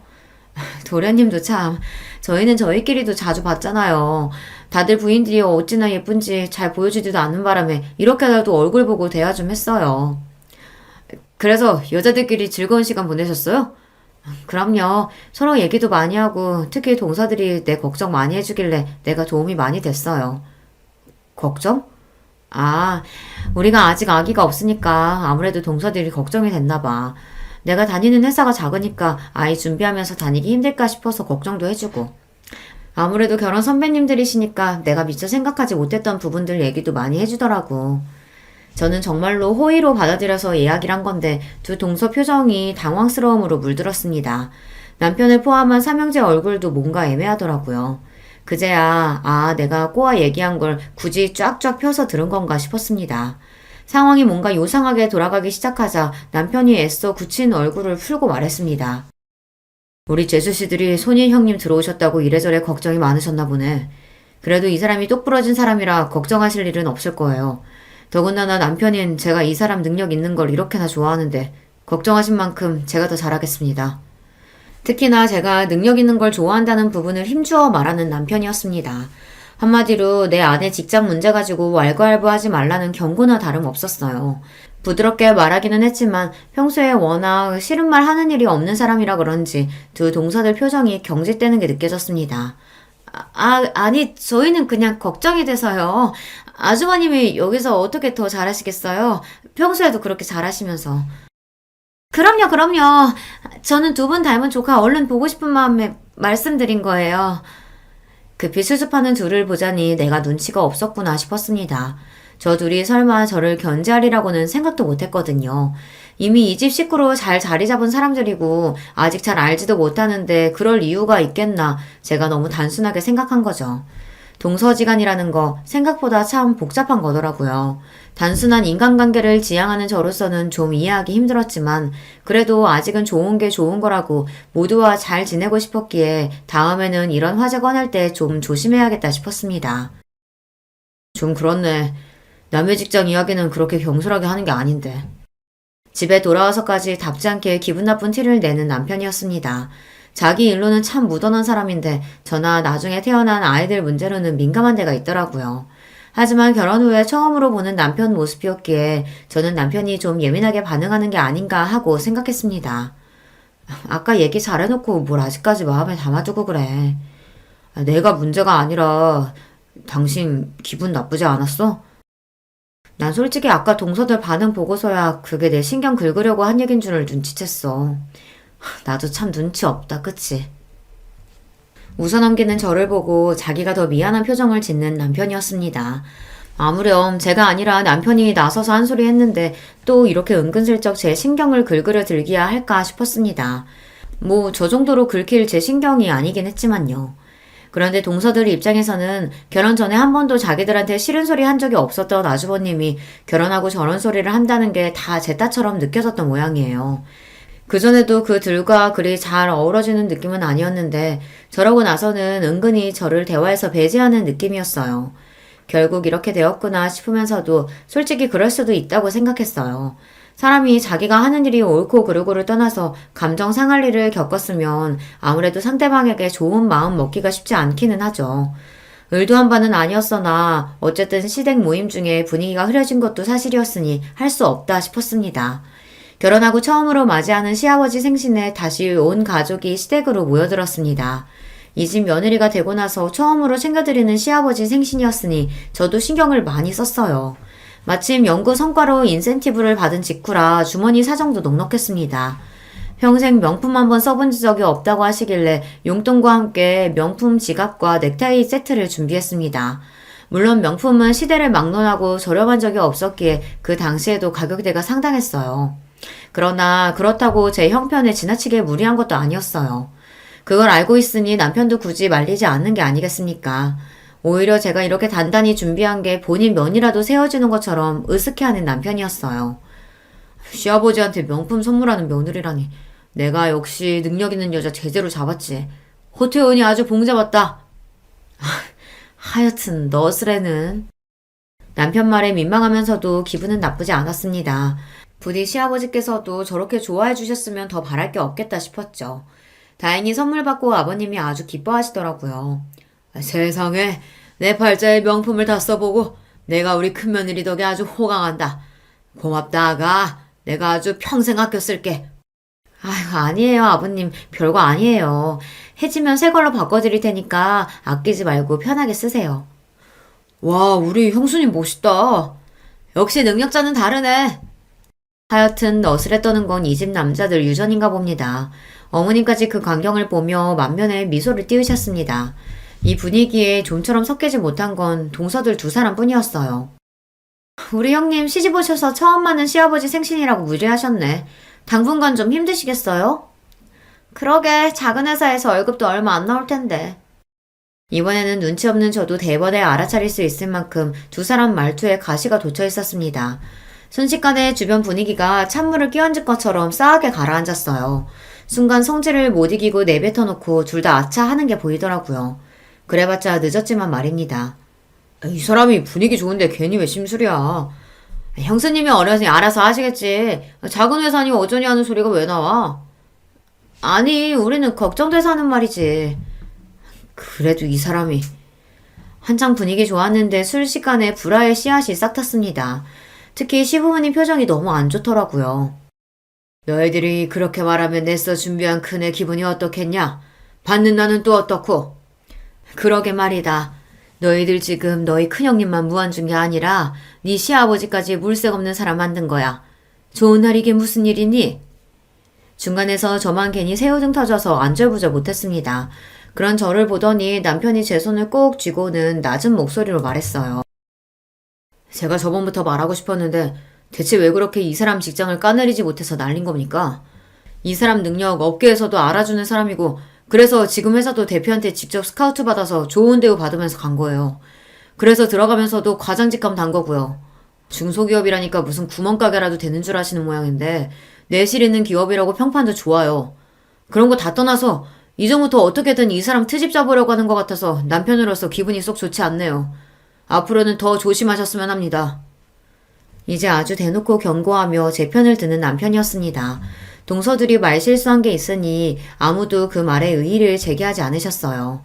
도련님도 참, 저희는 저희끼리도 자주 봤잖아요. 다들 부인들이 어찌나 예쁜지 잘 보여주지도 않는 바람에 이렇게라도 얼굴 보고 대화 좀 했어요. 그래서 여자들끼리 즐거운 시간 보내셨어요? 그럼요. 서로 얘기도 많이 하고 특히 동서들이 내 걱정 많이 해주길래 내가 도움이 많이 됐어요. 걱정? 아, 우리가 아직 아기가 없으니까 아무래도 동서들이 걱정이 됐나 봐. 내가 다니는 회사가 작으니까 아이 준비하면서 다니기 힘들까 싶어서 걱정도 해주고. 아무래도 결혼 선배님들이시니까 내가 미처 생각하지 못했던 부분들 얘기도 많이 해주더라고. 저는 정말로 호의로 받아들여서 이야기를 한 건데 두 동서 표정이 당황스러움으로 물들었습니다. 남편을 포함한 삼형제 얼굴도 뭔가 애매하더라고요. 그제야 내가 꼬아 얘기한 걸 굳이 쫙쫙 펴서 들은 건가 싶었습니다. 상황이 뭔가 요상하게 돌아가기 시작하자 남편이 애써 굳힌 얼굴을 풀고 말했습니다. 우리 재수씨들이 손희 형님 들어오셨다고 이래저래 걱정이 많으셨나 보네. 그래도 이 사람이 똑부러진 사람이라 걱정하실 일은 없을 거예요. 더군다나 남편인 제가 이 사람 능력 있는 걸 이렇게나 좋아하는데 걱정하신 만큼 제가 더 잘하겠습니다. 특히나 제가 능력 있는 걸 좋아한다는 부분을 힘주어 말하는 남편이었습니다. 한마디로 내 아내 직장 문제 가지고 왈가왈부하지 말라는 경고나 다름없었어요. 부드럽게 말하기는 했지만 평소에 워낙 싫은 말 하는 일이 없는 사람이라 그런지 두 동서들 표정이 경직되는 게 느껴졌습니다. 아니, 저희는 그냥 걱정이 돼서요. 아주버님이 여기서 어떻게 더 잘하시겠어요? 평소에도 그렇게 잘하시면서. 그럼요. 저는 두 분 닮은 조카 얼른 보고 싶은 마음에 말씀드린 거예요. 급히 수습하는 둘을 보자니 내가 눈치가 없었구나 싶었습니다. 저 둘이 설마 저를 견제하리라고는 생각도 못했거든요. 이미 이 집 식구로 잘 자리 잡은 사람들이고 아직 잘 알지도 못하는데 그럴 이유가 있겠나 제가 너무 단순하게 생각한 거죠. 동서지간이라는 거 생각보다 참 복잡한 거더라고요. 단순한 인간관계를 지향하는 저로서는 좀 이해하기 힘들었지만 그래도 아직은 좋은 게 좋은 거라고 모두와 잘 지내고 싶었기에 다음에는 이런 화제 꺼낼 때 좀 조심해야겠다 싶었습니다. 좀 그렇네. 남의 직장 이야기는 그렇게 경솔하게 하는 게 아닌데. 집에 돌아와서까지 답지 않게 기분 나쁜 티를 내는 남편이었습니다. 자기 일로는 참 무던한 사람인데 저나 나중에 태어난 아이들 문제로는 민감한 데가 있더라고요. 하지만 결혼 후에 처음으로 보는 남편 모습이었기에 저는 남편이 좀 예민하게 반응하는 게 아닌가 하고 생각했습니다. 아까 얘기 잘해놓고 뭘 아직까지 마음에 담아두고 그래. 내가 문제가 아니라 당신 기분 나쁘지 않았어? 난 솔직히 아까 동서들 반응 보고서야 그게 내 신경 긁으려고 한 얘긴 줄을 눈치챘어. 나도 참 눈치 없다, 그치? 웃어넘기는 저를 보고 자기가 더 미안한 표정을 짓는 남편이었습니다. 아무렴 제가 아니라 남편이 나서서 한 소리 했는데 또 이렇게 은근슬쩍 제 신경을 긁으려 들기야 할까 싶었습니다. 뭐 저 정도로 긁힐 제 신경이 아니긴 했지만요. 그런데 동서들 입장에서는 결혼 전에 한 번도 자기들한테 싫은 소리 한 적이 없었던 아주버님이 결혼하고 저런 소리를 한다는 게 다 제 딸처럼 느껴졌던 모양이에요. 그전에도 그들과 그리 잘 어우러지는 느낌은 아니었는데 저러고 나서는 은근히 저를 대화에서 배제하는 느낌이었어요. 결국 이렇게 되었구나 싶으면서도 솔직히 그럴 수도 있다고 생각했어요. 사람이 자기가 하는 일이 옳고 그르고를 떠나서 감정 상할 일을 겪었으면 아무래도 상대방에게 좋은 마음 먹기가 쉽지 않기는 하죠. 의도한 바는 아니었으나 어쨌든 시댁 모임 중에 분위기가 흐려진 것도 사실이었으니 할 수 없다 싶었습니다. 결혼하고 처음으로 맞이하는 시아버지 생신에 다시 온 가족이 시댁으로 모여들었습니다. 이 집 며느리가 되고 나서 처음으로 챙겨드리는 시아버지 생신이었으니 저도 신경을 많이 썼어요. 마침 연구 성과로 인센티브를 받은 직후라 주머니 사정도 넉넉했습니다. 평생 명품 한번 써본 적이 없다고 하시길래 용돈과 함께 명품 지갑과 넥타이 세트를 준비했습니다. 물론 명품은 시대를 막론하고 저렴한 적이 없었기에 그 당시에도 가격대가 상당했어요. 그러나 그렇다고 제 형편에 지나치게 무리한 것도 아니었어요. 그걸 알고 있으니 남편도 굳이 말리지 않는 게 아니겠습니까? 오히려 제가 이렇게 단단히 준비한 게 본인 면이라도 세워주는 것처럼 으스케하는 남편이었어요. 시아버지한테 명품 선물하는 며느리라니. 내가 역시 능력 있는 여자 제대로 잡았지. 호태훈이 아주 봉잡았다. 하여튼 너스레는. 남편 말에 민망하면서도 기분은 나쁘지 않았습니다. 부디 시아버지께서도 저렇게 좋아해 주셨으면 더 바랄 게 없겠다 싶었죠. 다행히 선물 받고 아버님이 아주 기뻐하시더라고요. 세상에 내 팔자에 명품을 다 써보고 내가 우리 큰며느리 덕에 아주 호강한다. 고맙다 아가. 내가 아주 평생 아껴 쓸게. 아휴 아니에요 아버님 별거 아니에요. 해지면 새 걸로 바꿔드릴 테니까 아끼지 말고 편하게 쓰세요. 와 우리 형수님 멋있다. 역시 능력자는 다르네. 하여튼 너스레 떠는 건 이 집 남자들 유전인가 봅니다. 어머님까지 그 광경을 보며 만면에 미소를 띄우셨습니다. 이 분위기에 좀처럼 섞이지 못한 건 동서들 두 사람뿐이었어요. 우리 형님 시집 오셔서 처음 맞는 시아버지 생신이라고 무리하셨네. 당분간 좀 힘드시겠어요? 그러게 작은 회사에서 월급도 얼마 안 나올 텐데. 이번에는 눈치 없는 저도 대번에 알아차릴 수 있을 만큼 두 사람 말투에 가시가 돋쳐 있었습니다. 순식간에 주변 분위기가 찬물을 끼얹은 것처럼 싸하게 가라앉았어요. 순간 성질을 못 이기고 내뱉어놓고 둘 다 아차 하는 게 보이더라고요. 그래봤자 늦었지만 말입니다. 이 사람이 분위기 좋은데 괜히 왜 심술이야. 형수님이 어려서니 알아서 하시겠지. 작은 회사니 어쩌니 하는 소리가 왜 나와? 아니 우리는 걱정돼서 하는 말이지. 그래도 이 사람이. 한창 분위기 좋았는데 순식간에 불화의 씨앗이 싹 탔습니다. 특히 시부모님 표정이 너무 안 좋더라고요. 너희들이 그렇게 말하면 내서 준비한 큰애 기분이 어떻겠냐? 받는 나는 또 어떻고? 그러게 말이다. 너희들 지금 너희 큰형님만 무안준 게 아니라 네 시아버지까지 물색 없는 사람 만든 거야. 좋은 날 이게 무슨 일이니? 중간에서 저만 괜히 새우등 터져서 안절부절 못했습니다. 그런 저를 보더니 남편이 제 손을 꼭 쥐고는 낮은 목소리로 말했어요. 제가 저번부터 말하고 싶었는데 대체 왜 그렇게 이 사람 직장을 까내리지 못해서 날린 겁니까? 이 사람 능력 업계에서도 알아주는 사람이고 그래서 지금 회사도 대표한테 직접 스카우트 받아서 좋은 대우 받으면서 간 거예요. 그래서 들어가면서도 과장직감 단 거고요. 중소기업이라니까 무슨 구멍가게라도 되는 줄 아시는 모양인데 내실 있는 기업이라고 평판도 좋아요. 그런 거 다 떠나서 이전부터 어떻게든 이 사람 트집 잡으려고 하는 것 같아서 남편으로서 기분이 쏙 좋지 않네요. 앞으로는 더 조심하셨으면 합니다. 이제 아주 대놓고 경고하며 제 편을 드는 남편이었습니다. 동서들이 말실수한 게 있으니 아무도 그 말에 의의를 제기하지 않으셨어요.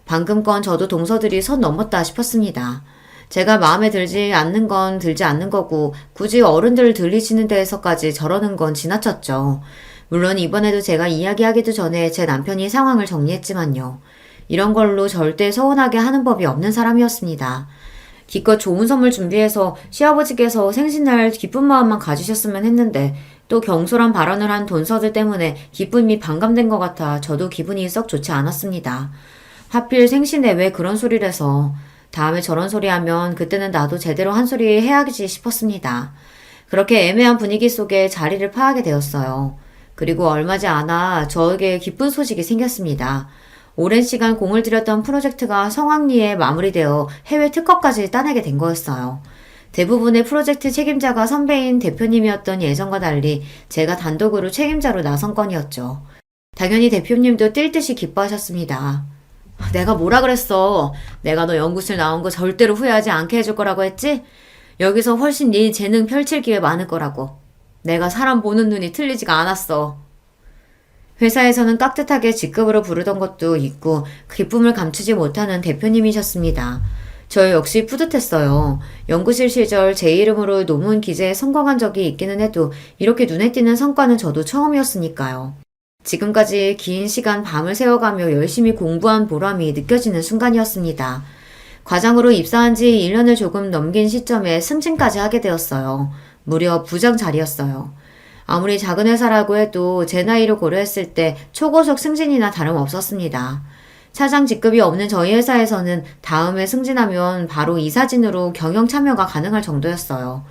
방금 건 저도 동서들이 선 넘었다 싶었습니다. 제가 마음에 들지 않는 건 들지 않는 거고 굳이 어른들 들리시는 데에서까지 저러는 건 지나쳤죠. 물론 이번에도 제가 이야기하기도 전에 제 남편이 상황을 정리했지만요. 이런 걸로 절대 서운하게 하는 법이 없는 사람이었습니다. 기껏 좋은 선물 준비해서 시아버지께서 생신날 기쁜 마음만 가지셨으면 했는데 또 경솔한 발언을 한 돈서들 때문에 기쁨이 반감된 것 같아 저도 기분이 썩 좋지 않았습니다. 하필 생신에 왜 그런 소리를 해서 다음에 저런 소리 하면 그때는 나도 제대로 한 소리 해야지 싶었습니다. 그렇게 애매한 분위기 속에 자리를 파하게 되었어요. 그리고 얼마지 않아 저에게 기쁜 소식이 생겼습니다. 오랜 시간 공을 들였던 프로젝트가 성황리에 마무리되어 해외 특허까지 따내게 된 거였어요. 대부분의 프로젝트 책임자가 선배인 대표님이었던 예전과 달리 제가 단독으로 책임자로 나선 건이었죠. 당연히 대표님도 뛸 듯이 기뻐하셨습니다. 내가 뭐라 그랬어? 내가 너 연구실 나온 거 절대로 후회하지 않게 해줄 거라고 했지? 여기서 훨씬 네 재능 펼칠 기회 많을 거라고. 내가 사람 보는 눈이 틀리지가 않았어. 회사에서는 깍듯하게 직급으로 부르던 것도 있고 기쁨을 감추지 못하는 대표님이셨습니다. 저 역시 뿌듯했어요. 연구실 시절 제 이름으로 논문 기재에 성공한 적이 있기는 해도 이렇게 눈에 띄는 성과는 저도 처음이었으니까요. 지금까지 긴 시간 밤을 새워가며 열심히 공부한 보람이 느껴지는 순간이었습니다. 과장으로 입사한 지 1년을 조금 넘긴 시점에 승진까지 하게 되었어요. 무려 부장 자리였어요. 아무리 작은 회사라고 해도 제 나이를 고려했을 때 초고속 승진이나 다름없었습니다. 차장 직급이 없는 저희 회사에서는 다음에 승진하면 바로 이사진으로 경영 참여가 가능할 정도였어요.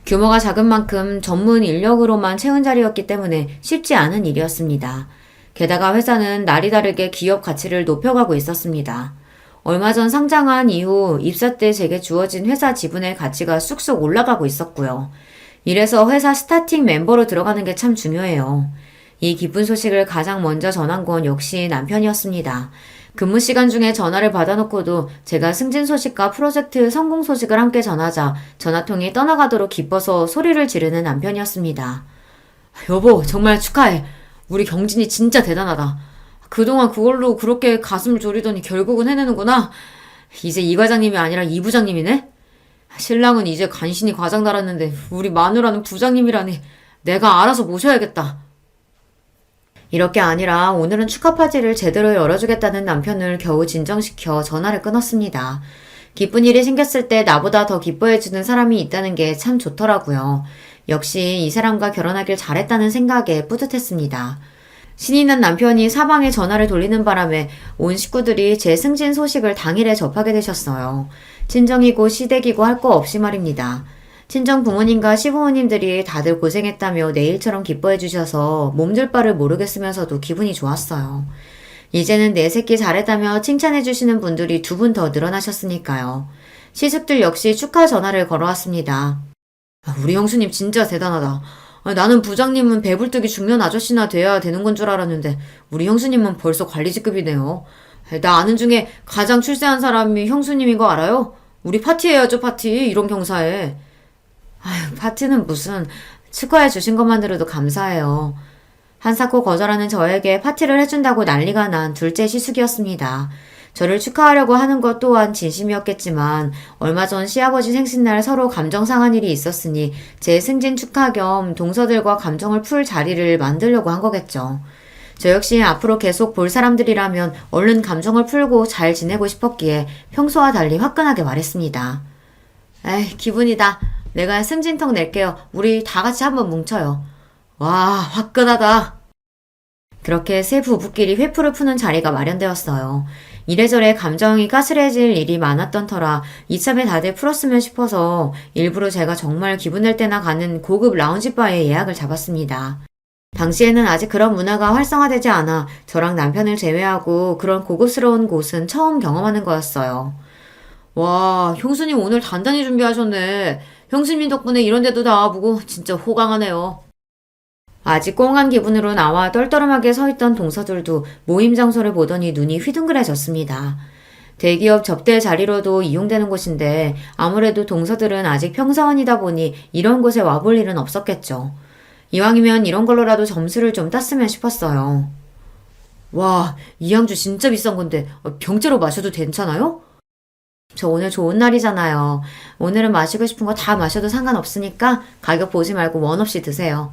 규모가 작은 만큼 전문 인력으로만 채운 자리였기 때문에 쉽지 않은 일이었습니다. 게다가 회사는 날이 다르게 기업 가치를 높여가고 있었습니다. 얼마 전 상장한 이후 입사 때 제게 주어진 회사 지분의 가치가 쑥쑥 올라가고 있었고요. 이래서 회사 스타팅 멤버로 들어가는 게 참 중요해요. 이 기쁜 소식을 가장 먼저 전한 건 역시 남편이었습니다. 근무 시간 중에 전화를 받아놓고도 제가 승진 소식과 프로젝트 성공 소식을 함께 전하자 전화통이 떠나가도록 기뻐서 소리를 지르는 남편이었습니다. 여보, 정말 축하해. 우리 경진이 진짜 대단하다. 그동안 그걸로 그렇게 가슴을 졸이더니 결국은 해내는구나. 이제 이 과장님이 아니라 이 부장님이네? 신랑은 이제 간신히 과장 달았는데 우리 마누라는 부장님이라니. 내가 알아서 모셔야겠다. 이렇게 아니라 오늘은 축하 파티를 제대로 열어주겠다는 남편을 겨우 진정시켜 전화를 끊었습니다. 기쁜 일이 생겼을 때 나보다 더 기뻐해주는 사람이 있다는 게 참 좋더라고요. 역시 이 사람과 결혼하길 잘했다는 생각에 뿌듯했습니다. 신이 난 남편이 사방에 전화를 돌리는 바람에 온 식구들이 제 승진 소식을 당일에 접하게 되셨어요. 친정이고 시댁이고 할 거 없이 말입니다. 친정 부모님과 시부모님들이 다들 고생했다며 내일처럼 기뻐해 주셔서 몸둘 바를 모르겠으면서도 기분이 좋았어요. 이제는 내 새끼 잘했다며 칭찬해 주시는 분들이 두 분 더 늘어나셨으니까요. 시숙들 역시 축하 전화를 걸어왔습니다. 우리 형수님 진짜 대단하다. 나는 부장님은 배불뚝이 중년 아저씨나 돼야 되는 건 줄 알았는데 우리 형수님은 벌써 관리직급이네요. 나 아는 중에 가장 출세한 사람이 형수님인 거 알아요? 우리 파티해야죠, 파티. 이런 경사에. 아휴, 파티는 무슨. 축하해 주신 것만으로도 감사해요. 한사코 거절하는 저에게 파티를 해준다고 난리가 난 둘째 시숙이었습니다. 저를 축하하려고 하는 것 또한 진심이었겠지만 얼마 전 시아버지 생신날 서로 감정 상한 일이 있었으니 제 승진 축하 겸 동서들과 감정을 풀 자리를 만들려고 한 거겠죠. 저 역시 앞으로 계속 볼 사람들이라면 얼른 감정을 풀고 잘 지내고 싶었기에 평소와 달리 화끈하게 말했습니다. 에이, 기분이다. 내가 승진턱 낼게요. 우리 다 같이 한번 뭉쳐요. 와, 화끈하다. 그렇게 세 부부끼리 회풀을 푸는 자리가 마련되었어요. 이래저래 감정이 가스레질 일이 많았던 터라 이참에 다들 풀었으면 싶어서 일부러 제가 정말 기분 낼 때나 가는 고급 라운지바에 예약을 잡았습니다. 당시에는 아직 그런 문화가 활성화되지 않아 저랑 남편을 제외하고 그런 고급스러운 곳은 처음 경험하는 거였어요. 와, 형수님 오늘 단단히 준비하셨네. 형수님 덕분에 이런 데도 다 와보고 진짜 호강하네요. 아직 꽁한 기분으로 나와 떨떠름하게 서있던 동서들도 모임 장소를 보더니 눈이 휘둥그레졌습니다. 대기업 접대 자리로도 이용되는 곳인데 아무래도 동서들은 아직 평사원이다 보니 이런 곳에 와볼 일은 없었겠죠. 이왕이면 이런 걸로라도 점수를 좀 땄으면 싶었어요. 와, 이 양주 진짜 비싼 건데 병째로 마셔도 괜찮아요? 저 오늘 좋은 날이잖아요. 오늘은 마시고 싶은 거 다 마셔도 상관없으니까 가격 보지 말고 원 없이 드세요.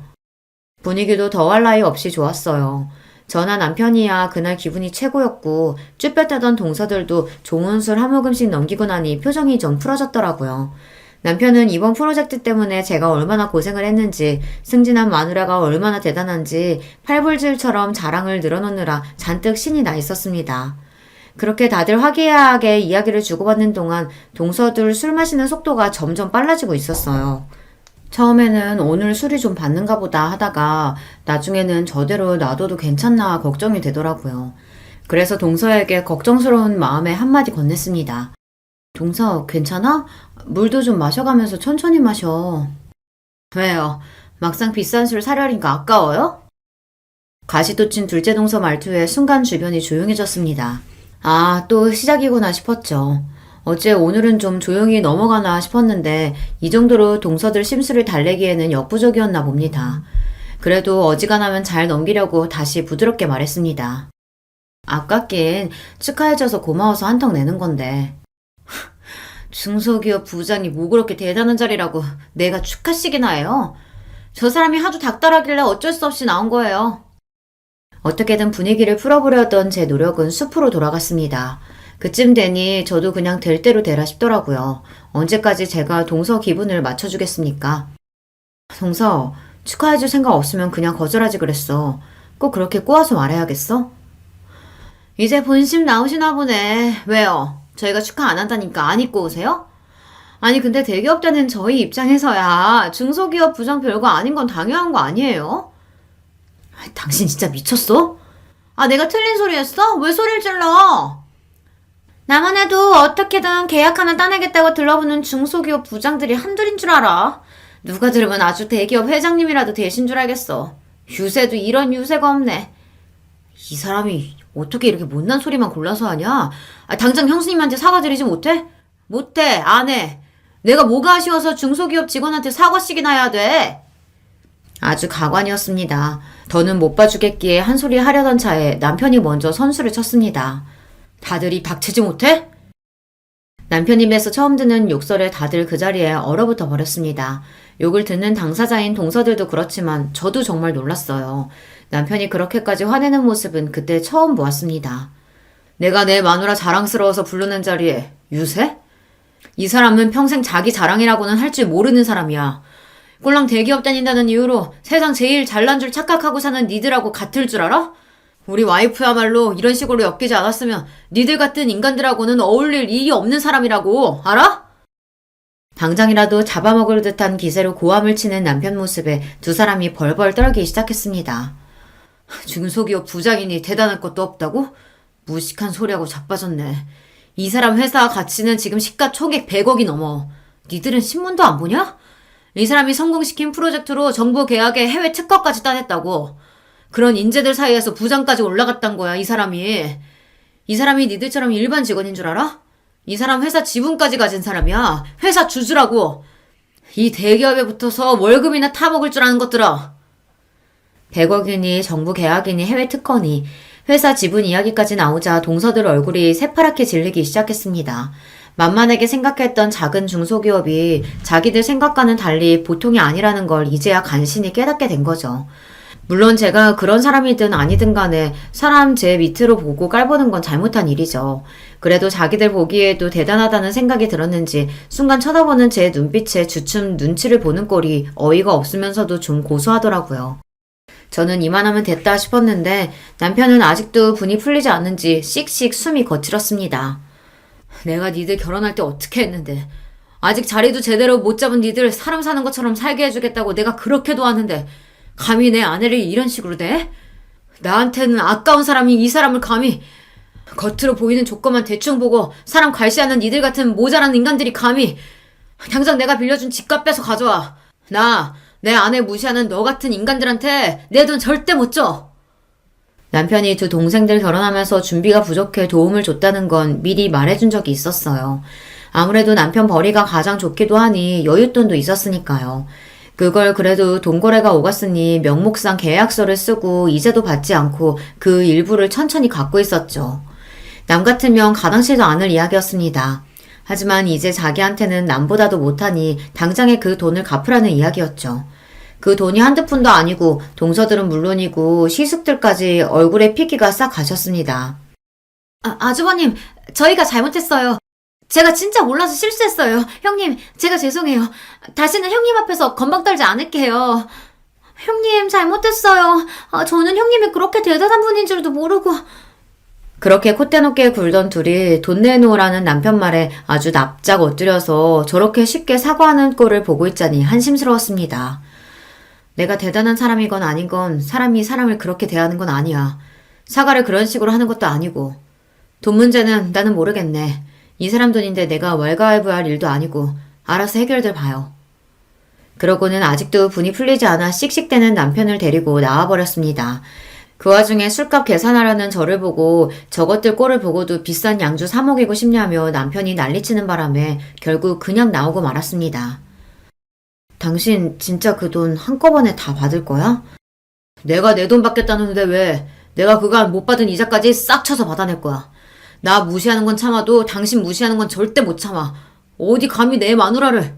분위기도 더할 나위 없이 좋았어요. 저나 남편이야 그날 기분이 최고였고 쭈뼛하던 동서들도 좋은 술 한 모금씩 넘기고 나니 표정이 좀 풀어졌더라고요. 남편은 이번 프로젝트 때문에 제가 얼마나 고생을 했는지, 승진한 마누라가 얼마나 대단한지 팔불질처럼 자랑을 늘어놓느라 잔뜩 신이 나 있었습니다. 그렇게 다들 화기애애하게 이야기를 주고받는 동안 동서들 술 마시는 속도가 점점 빨라지고 있었어요. 처음에는 오늘 술이 좀 받는가 보다 하다가 나중에는 저대로 놔둬도 괜찮나 걱정이 되더라고요. 그래서 동서에게 걱정스러운 마음에 한마디 건넸습니다. 동서, 괜찮아? 물도 좀 마셔가면서 천천히 마셔. 왜요? 막상 비싼 술 사려니까 아까워요? 가시돋친 둘째 동서 말투에 순간 주변이 조용해졌습니다. 아, 또 시작이구나 싶었죠. 어째 오늘은 좀 조용히 넘어가나 싶었는데 이 정도로 동서들 심술을 달래기에는 역부족이었나 봅니다. 그래도 어지간하면 잘 넘기려고 다시 부드럽게 말했습니다. 아깝긴 축하해줘서 고마워서 한턱 내는 건데. 중소기업 부장이 뭐 그렇게 대단한 자리라고 내가 축하식이나 해요? 저 사람이 하도 닥달하길래 어쩔 수 없이 나온 거예요. 어떻게든 분위기를 풀어보려던 제 노력은 숲으로 돌아갔습니다. 그쯤 되니 저도 그냥 될 대로 되라 싶더라고요. 언제까지 제가 동서 기분을 맞춰주겠습니까? 동서, 축하해줄 생각 없으면 그냥 거절하지 그랬어. 꼭 그렇게 꼬아서 말해야겠어? 이제 본심 나오시나 보네. 왜요? 저희가 축하 안 한다니까 안 입고 오세요? 아니 근데 대기업 때는 저희 입장에서야 중소기업 부장 별거 아닌 건 당연한 거 아니에요? 당신 진짜 미쳤어? 아 내가 틀린 소리 했어? 왜 소리를 질러? 나만 해도 어떻게든 계약 하나 따내겠다고 들러붙는 중소기업 부장들이 한둘인 줄 알아. 누가 들으면 아주 대기업 회장님이라도 되신 줄 알겠어. 유세도 이런 유세가 없네. 이 사람이 어떻게 이렇게 못난 소리만 골라서 하냐? 아, 당장 형수님한테 사과드리지 못해? 못해, 안 해. 내가 뭐가 아쉬워서 중소기업 직원한테 사과씩이나 해야 돼? 아주 가관이었습니다. 더는 못 봐주겠기에 한 소리 하려던 차에 남편이 먼저 선수를 쳤습니다. 다들 이 박치지 못해? 남편 입에서 처음 듣는 욕설에 다들 그 자리에 얼어붙어 버렸습니다. 욕을 듣는 당사자인 동서들도 그렇지만 저도 정말 놀랐어요. 남편이 그렇게까지 화내는 모습은 그때 처음 보았습니다. 내가 내 마누라 자랑스러워서 부르는 자리에 유세? 이 사람은 평생 자기 자랑이라고는 할 줄 모르는 사람이야. 꼴랑 대기업 다닌다는 이유로 세상 제일 잘난 줄 착각하고 사는 니들하고 같을 줄 알아? 우리 와이프야말로 이런 식으로 엮이지 않았으면 니들 같은 인간들하고는 어울릴 일이 없는 사람이라고, 알아? 당장이라도 잡아먹을 듯한 기세로 고함을 치는 남편 모습에 두 사람이 벌벌 떨기 시작했습니다. 중소기업 부장이니 대단할 것도 없다고? 무식한 소리하고 자빠졌네. 이 사람 회사 가치는 지금 시가총액 100억이 넘어. 니들은 신문도 안 보냐? 이 사람이 성공시킨 프로젝트로 정부 계약에 해외 특허까지 따냈다고. 그런 인재들 사이에서 부장까지 올라갔단 거야, 이 사람이. 이 사람이 니들처럼 일반 직원인 줄 알아? 이 사람 회사 지분까지 가진 사람이야. 회사 주주라고. 이 대기업에 붙어서 월급이나 타먹을 줄 아는 것들아. 100억이니 정부 계약이니 해외 특허니 회사 지분 이야기까지 나오자 동서들 얼굴이 새파랗게 질리기 시작했습니다. 만만하게 생각했던 작은 중소기업이 자기들 생각과는 달리 보통이 아니라는 걸 이제야 간신히 깨닫게 된 거죠. 물론 제가 그런 사람이든 아니든 간에 사람 제 밑으로 보고 깔보는 건 잘못한 일이죠. 그래도 자기들 보기에도 대단하다는 생각이 들었는지 순간 쳐다보는 제 눈빛에 주춤 눈치를 보는 꼴이 어이가 없으면서도 좀 고소하더라고요. 저는 이만하면 됐다 싶었는데 남편은 아직도 분이 풀리지 않는지 씩씩 숨이 거칠었습니다. 내가 니들 결혼할 때 어떻게 했는데 아직 자리도 제대로 못 잡은 니들 사람 사는 것처럼 살게 해주겠다고 내가 그렇게 도왔는데 감히 내 아내를 이런 식으로 대? 나한테는 아까운 사람이 이 사람을 감히 겉으로 보이는 조건만 대충 보고 사람 괄시하는 니들 같은 모자란 인간들이 감히 당장 내가 빌려준 집값 빼서 가져와. 내 아내 무시하는 너 같은 인간들한테 내 돈 절대 못 줘. 남편이 두 동생들 결혼하면서 준비가 부족해 도움을 줬다는 건 미리 말해준 적이 있었어요. 아무래도 남편 벌이가 가장 좋기도 하니 여윳돈도 있었으니까요. 그걸 그래도 돈거래가 오갔으니 명목상 계약서를 쓰고 이자도 받지 않고 그 일부를 천천히 갖고 있었죠. 남 같으면 가당치도 않을 이야기였습니다. 하지만 이제 자기한테는 남보다도 못하니 당장에 그 돈을 갚으라는 이야기였죠. 그 돈이 한두 푼도 아니고 동서들은 물론이고 시숙들까지 얼굴에 피기가 싹 가셨습니다. 아주버님, 저희가 잘못했어요. 제가 진짜 몰라서 실수했어요. 형님, 제가 죄송해요. 다시는 형님 앞에서 건방 떨지 않을게요. 형님, 잘못했어요. 저는 형님이 그렇게 대단한 분인 줄도 모르고. 그렇게 콧대 높게 굴던 둘이 돈 내놓으라는 남편 말에 아주 납작 엎드려서 저렇게 쉽게 사과하는 꼴을 보고 있자니 한심스러웠습니다. 내가 대단한 사람이건 아닌건 사람이 사람을 그렇게 대하는 건 아니야. 사과를 그런 식으로 하는 것도 아니고. 돈 문제는 나는 모르겠네. 이 사람 돈인데 내가 왈가왈부할 일도 아니고 알아서 해결들 봐요. 그러고는 아직도 분이 풀리지 않아 씩씩대는 남편을 데리고 나와버렸습니다. 그 와중에 술값 계산하라는 저를 보고 저것들 꼴을 보고도 비싼 양주 사 먹이고 싶냐며 남편이 난리치는 바람에 결국 그냥 나오고 말았습니다. 당신 진짜 그 돈 한꺼번에 다 받을 거야? 내가 내 돈 받겠다는데 왜? 내가 그간 못 받은 이자까지 싹 쳐서 받아낼 거야. 나 무시하는 건 참아도 당신 무시하는 건 절대 못 참아. 어디 감히 내 마누라를.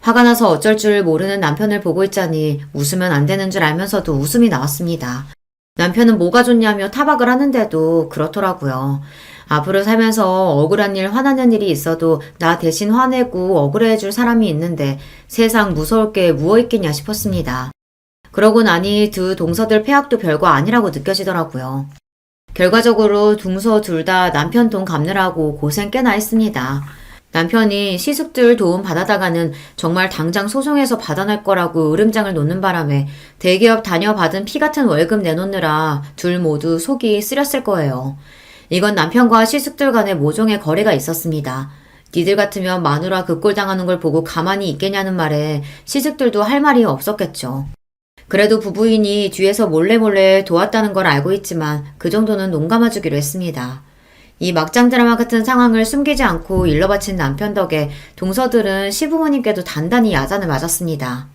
화가 나서 어쩔 줄 모르는 남편을 보고 있자니 웃으면 안 되는 줄 알면서도 웃음이 나왔습니다. 남편은 뭐가 좋냐며 타박을 하는데도 그렇더라고요. 앞으로 살면서 억울한 일, 화나는 일이 있어도 나 대신 화내고 억울해줄 사람이 있는데 세상 무서울 게 무엇 있겠냐 싶었습니다. 그러고 나니 두 동서들 폐악도 별거 아니라고 느껴지더라고요. 결과적으로 동서 둘 다 남편 돈 갚느라고 고생 꽤나 했습니다. 남편이 시숙들 도움 받아다가는 정말 당장 소송해서 받아낼 거라고 으름장을 놓는 바람에 대기업 다녀받은 피 같은 월급 내놓느라 둘 모두 속이 쓰렸을 거예요. 이건 남편과 시숙들 간의 모종의 거래가 있었습니다. 니들 같으면 마누라 그 꼴 당하는 걸 보고 가만히 있겠냐는 말에 시숙들도 할 말이 없었겠죠. 그래도 부부인이 뒤에서 몰래 도왔다는 걸 알고 있지만 그 정도는 농감아주기로 했습니다. 이 막장 드라마 같은 상황을 숨기지 않고 일러 바친 남편 덕에 동서들은 시부모님께도 단단히 야단을 맞았습니다.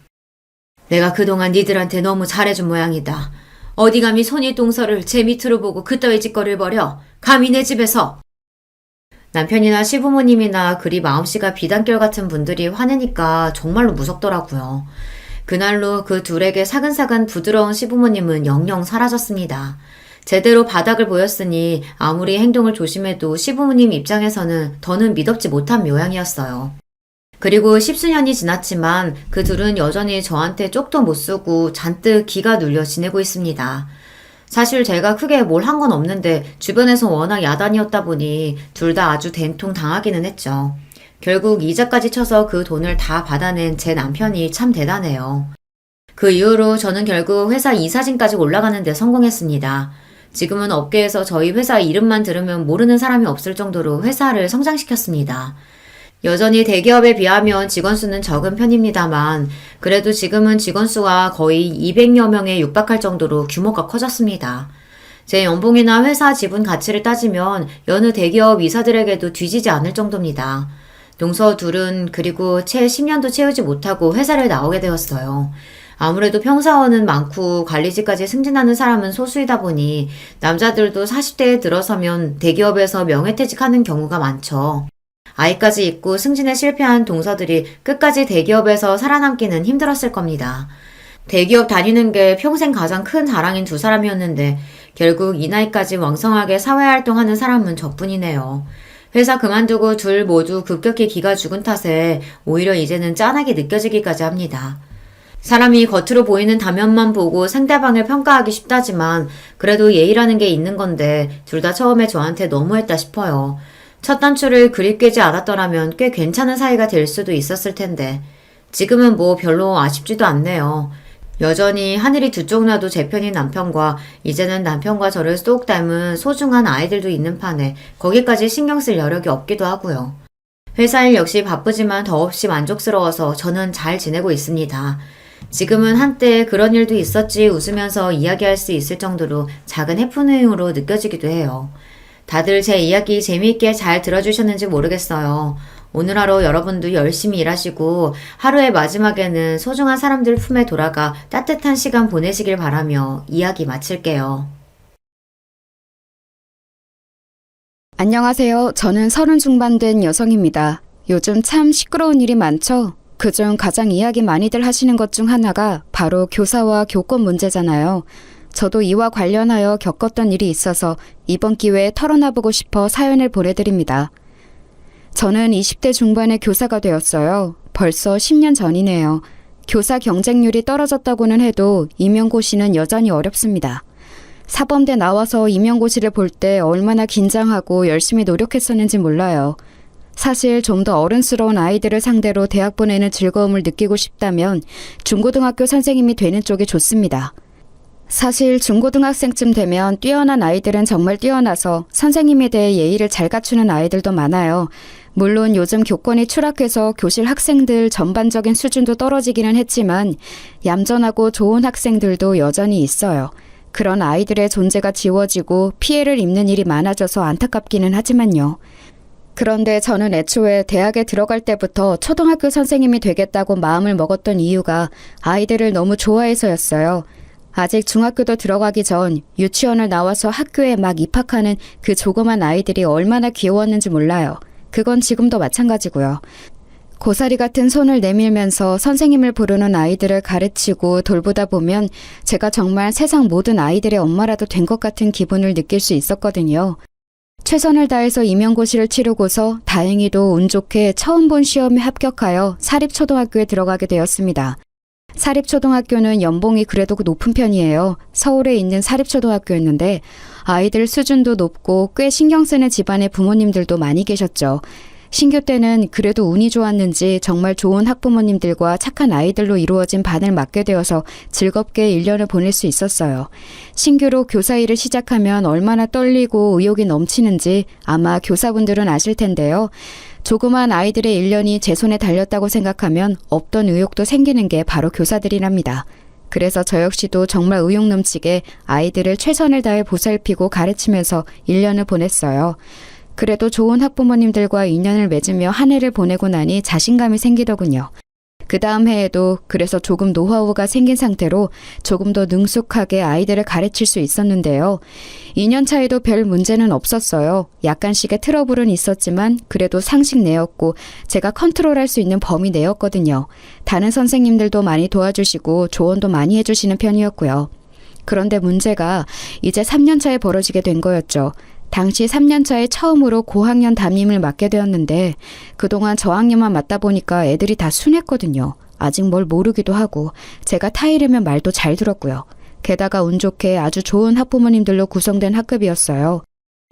내가 그동안 니들한테 너무 잘해준 모양이다. 어디 감히 손이 동서를 제 밑으로 보고 그따위 짓거리를 벌여. 감히 내 집에서. 남편이나 시부모님이나 그리 마음씨가 비단결 같은 분들이 화내니까 정말로 무섭더라고요. 그날로 그 둘에게 사근사근 부드러운 시부모님은 영영 사라졌습니다. 제대로 바닥을 보였으니 아무리 행동을 조심해도 시부모님 입장에서는 더는 믿업지 못한 모양이었어요. 그리고 십수년이 지났지만 그 둘은 여전히 저한테 쪽도 못 쓰고 잔뜩 기가 눌려 지내고 있습니다. 사실 제가 크게 뭘 한 건 없는데 주변에서 워낙 야단이었다 보니 둘 다 아주 된통 당하기는 했죠. 결국 이자까지 쳐서 그 돈을 다 받아낸 제 남편이 참 대단해요. 그 이후로 저는 결국 회사 이사진까지 올라가는 데 성공했습니다. 지금은 업계에서 저희 회사 이름만 들으면 모르는 사람이 없을 정도로 회사를 성장시켰습니다. 여전히 대기업에 비하면 직원 수는 적은 편입니다만 그래도 지금은 직원 수가 거의 200여 명에 육박할 정도로 규모가 커졌습니다. 제 연봉이나 회사 지분 가치를 따지면 여느 대기업 이사들에게도 뒤지지 않을 정도입니다. 동서 둘은 그리고 채 10년도 채우지 못하고 회사를 나오게 되었어요. 아무래도 평사원은 많고 관리직까지 승진하는 사람은 소수이다 보니 남자들도 40대에 들어서면 대기업에서 명예퇴직하는 경우가 많죠. 아이까지 있고 승진에 실패한 동서들이 끝까지 대기업에서 살아남기는 힘들었을 겁니다. 대기업 다니는 게 평생 가장 큰 자랑인 두 사람이었는데 결국 이 나이까지 왕성하게 사회활동하는 사람은 저뿐이네요. 회사 그만두고 둘 모두 급격히 기가 죽은 탓에 오히려 이제는 짠하게 느껴지기까지 합니다. 사람이 겉으로 보이는 다면만 보고 상대방을 평가하기 쉽다지만 그래도 예의라는 게 있는 건데 둘 다 처음에 저한테 너무했다 싶어요. 첫 단추를 그리 꿰지 않았더라면 꽤 괜찮은 사이가 될 수도 있었을 텐데 지금은 뭐 별로 아쉽지도 않네요. 여전히 하늘이 두 쪽 나도 제 편인 남편과 이제는 남편과 저를 쏙 닮은 소중한 아이들도 있는 판에 거기까지 신경 쓸 여력이 없기도 하고요. 회사 일 역시 바쁘지만 더없이 만족스러워서 저는 잘 지내고 있습니다. 지금은 한때 그런 일도 있었지 웃으면서 이야기할 수 있을 정도로 작은 해프닝으로 느껴지기도 해요. 다들 제 이야기 재미있게 잘 들어주셨는지 모르겠어요. 오늘 하루 여러분도 열심히 일하시고 하루의 마지막에는 소중한 사람들 품에 돌아가 따뜻한 시간 보내시길 바라며 이야기 마칠게요. 안녕하세요. 저는 30 중반 된 여성입니다. 요즘 참 시끄러운 일이 많죠? 그중 가장 이야기 많이들 하시는 것 중 하나가 바로 교사와 교권 문제잖아요. 저도 이와 관련하여 겪었던 일이 있어서 이번 기회에 털어놔보고 싶어 사연을 보내드립니다. 저는 20대 중반에 교사가 되었어요. 벌써 10년 전이네요. 교사 경쟁률이 떨어졌다고는 해도 임용고시는 여전히 어렵습니다. 사범대 나와서 임용고시를 볼 때 얼마나 긴장하고 열심히 노력했었는지 몰라요. 사실 좀 더 어른스러운 아이들을 상대로 대학 보내는 즐거움을 느끼고 싶다면 중고등학교 선생님이 되는 쪽이 좋습니다. 사실 중고등학생쯤 되면 뛰어난 아이들은 정말 뛰어나서 선생님에 대해 예의를 잘 갖추는 아이들도 많아요. 물론 요즘 교권이 추락해서 교실 학생들 전반적인 수준도 떨어지기는 했지만 얌전하고 좋은 학생들도 여전히 있어요. 그런 아이들의 존재가 지워지고 피해를 입는 일이 많아져서 안타깝기는 하지만요. 그런데 저는 애초에 대학에 들어갈 때부터 초등학교 선생님이 되겠다고 마음을 먹었던 이유가 아이들을 너무 좋아해서였어요. 아직 중학교도 들어가기 전 유치원을 나와서 학교에 막 입학하는 그 조그만 아이들이 얼마나 귀여웠는지 몰라요. 그건 지금도 마찬가지고요. 고사리 같은 손을 내밀면서 선생님을 부르는 아이들을 가르치고 돌보다 보면 제가 정말 세상 모든 아이들의 엄마라도 된 것 같은 기분을 느낄 수 있었거든요. 최선을 다해서 임용고시를 치르고서 다행히도 운 좋게 처음 본 시험에 합격하여 사립초등학교에 들어가게 되었습니다. 사립초등학교는 연봉이 그래도 높은 편이에요. 서울에 있는 사립초등학교였는데 아이들 수준도 높고 꽤 신경 쓰는 집안의 부모님들도 많이 계셨죠. 신규 때는 그래도 운이 좋았는지 정말 좋은 학부모님들과 착한 아이들로 이루어진 반을 맡게 되어서 즐겁게 1년을 보낼 수 있었어요. 신규로 교사 일을 시작하면 얼마나 떨리고 의욕이 넘치는지 아마 교사분들은 아실 텐데요. 조그만 아이들의 1년이 제 손에 달렸다고 생각하면 없던 의욕도 생기는 게 바로 교사들이랍니다. 그래서 저 역시도 정말 의욕 넘치게 아이들을 최선을 다해 보살피고 가르치면서 1년을 보냈어요. 그래도 좋은 학부모님들과 인연을 맺으며 한 해를 보내고 나니 자신감이 생기더군요. 그 다음 해에도 그래서 조금 노하우가 생긴 상태로 조금 더 능숙하게 아이들을 가르칠 수 있었는데요. 2년 차에도 별 문제는 없었어요. 약간씩의 트러블은 있었지만 그래도 상식 내였고 제가 컨트롤할 수 있는 범위 내였거든요. 다른 선생님들도 많이 도와주시고 조언도 많이 해주시는 편이었고요. 그런데 문제가 이제 3년 차에 벌어지게 된 거였죠. 당시 3년 차에 처음으로 고학년 담임을 맡게 되었는데 그동안 저학년만 맡다 보니까 애들이 다 순했거든요. 아직 뭘 모르기도 하고 제가 타이르면 말도 잘 들었고요. 게다가 운 좋게 아주 좋은 학부모님들로 구성된 학급이었어요.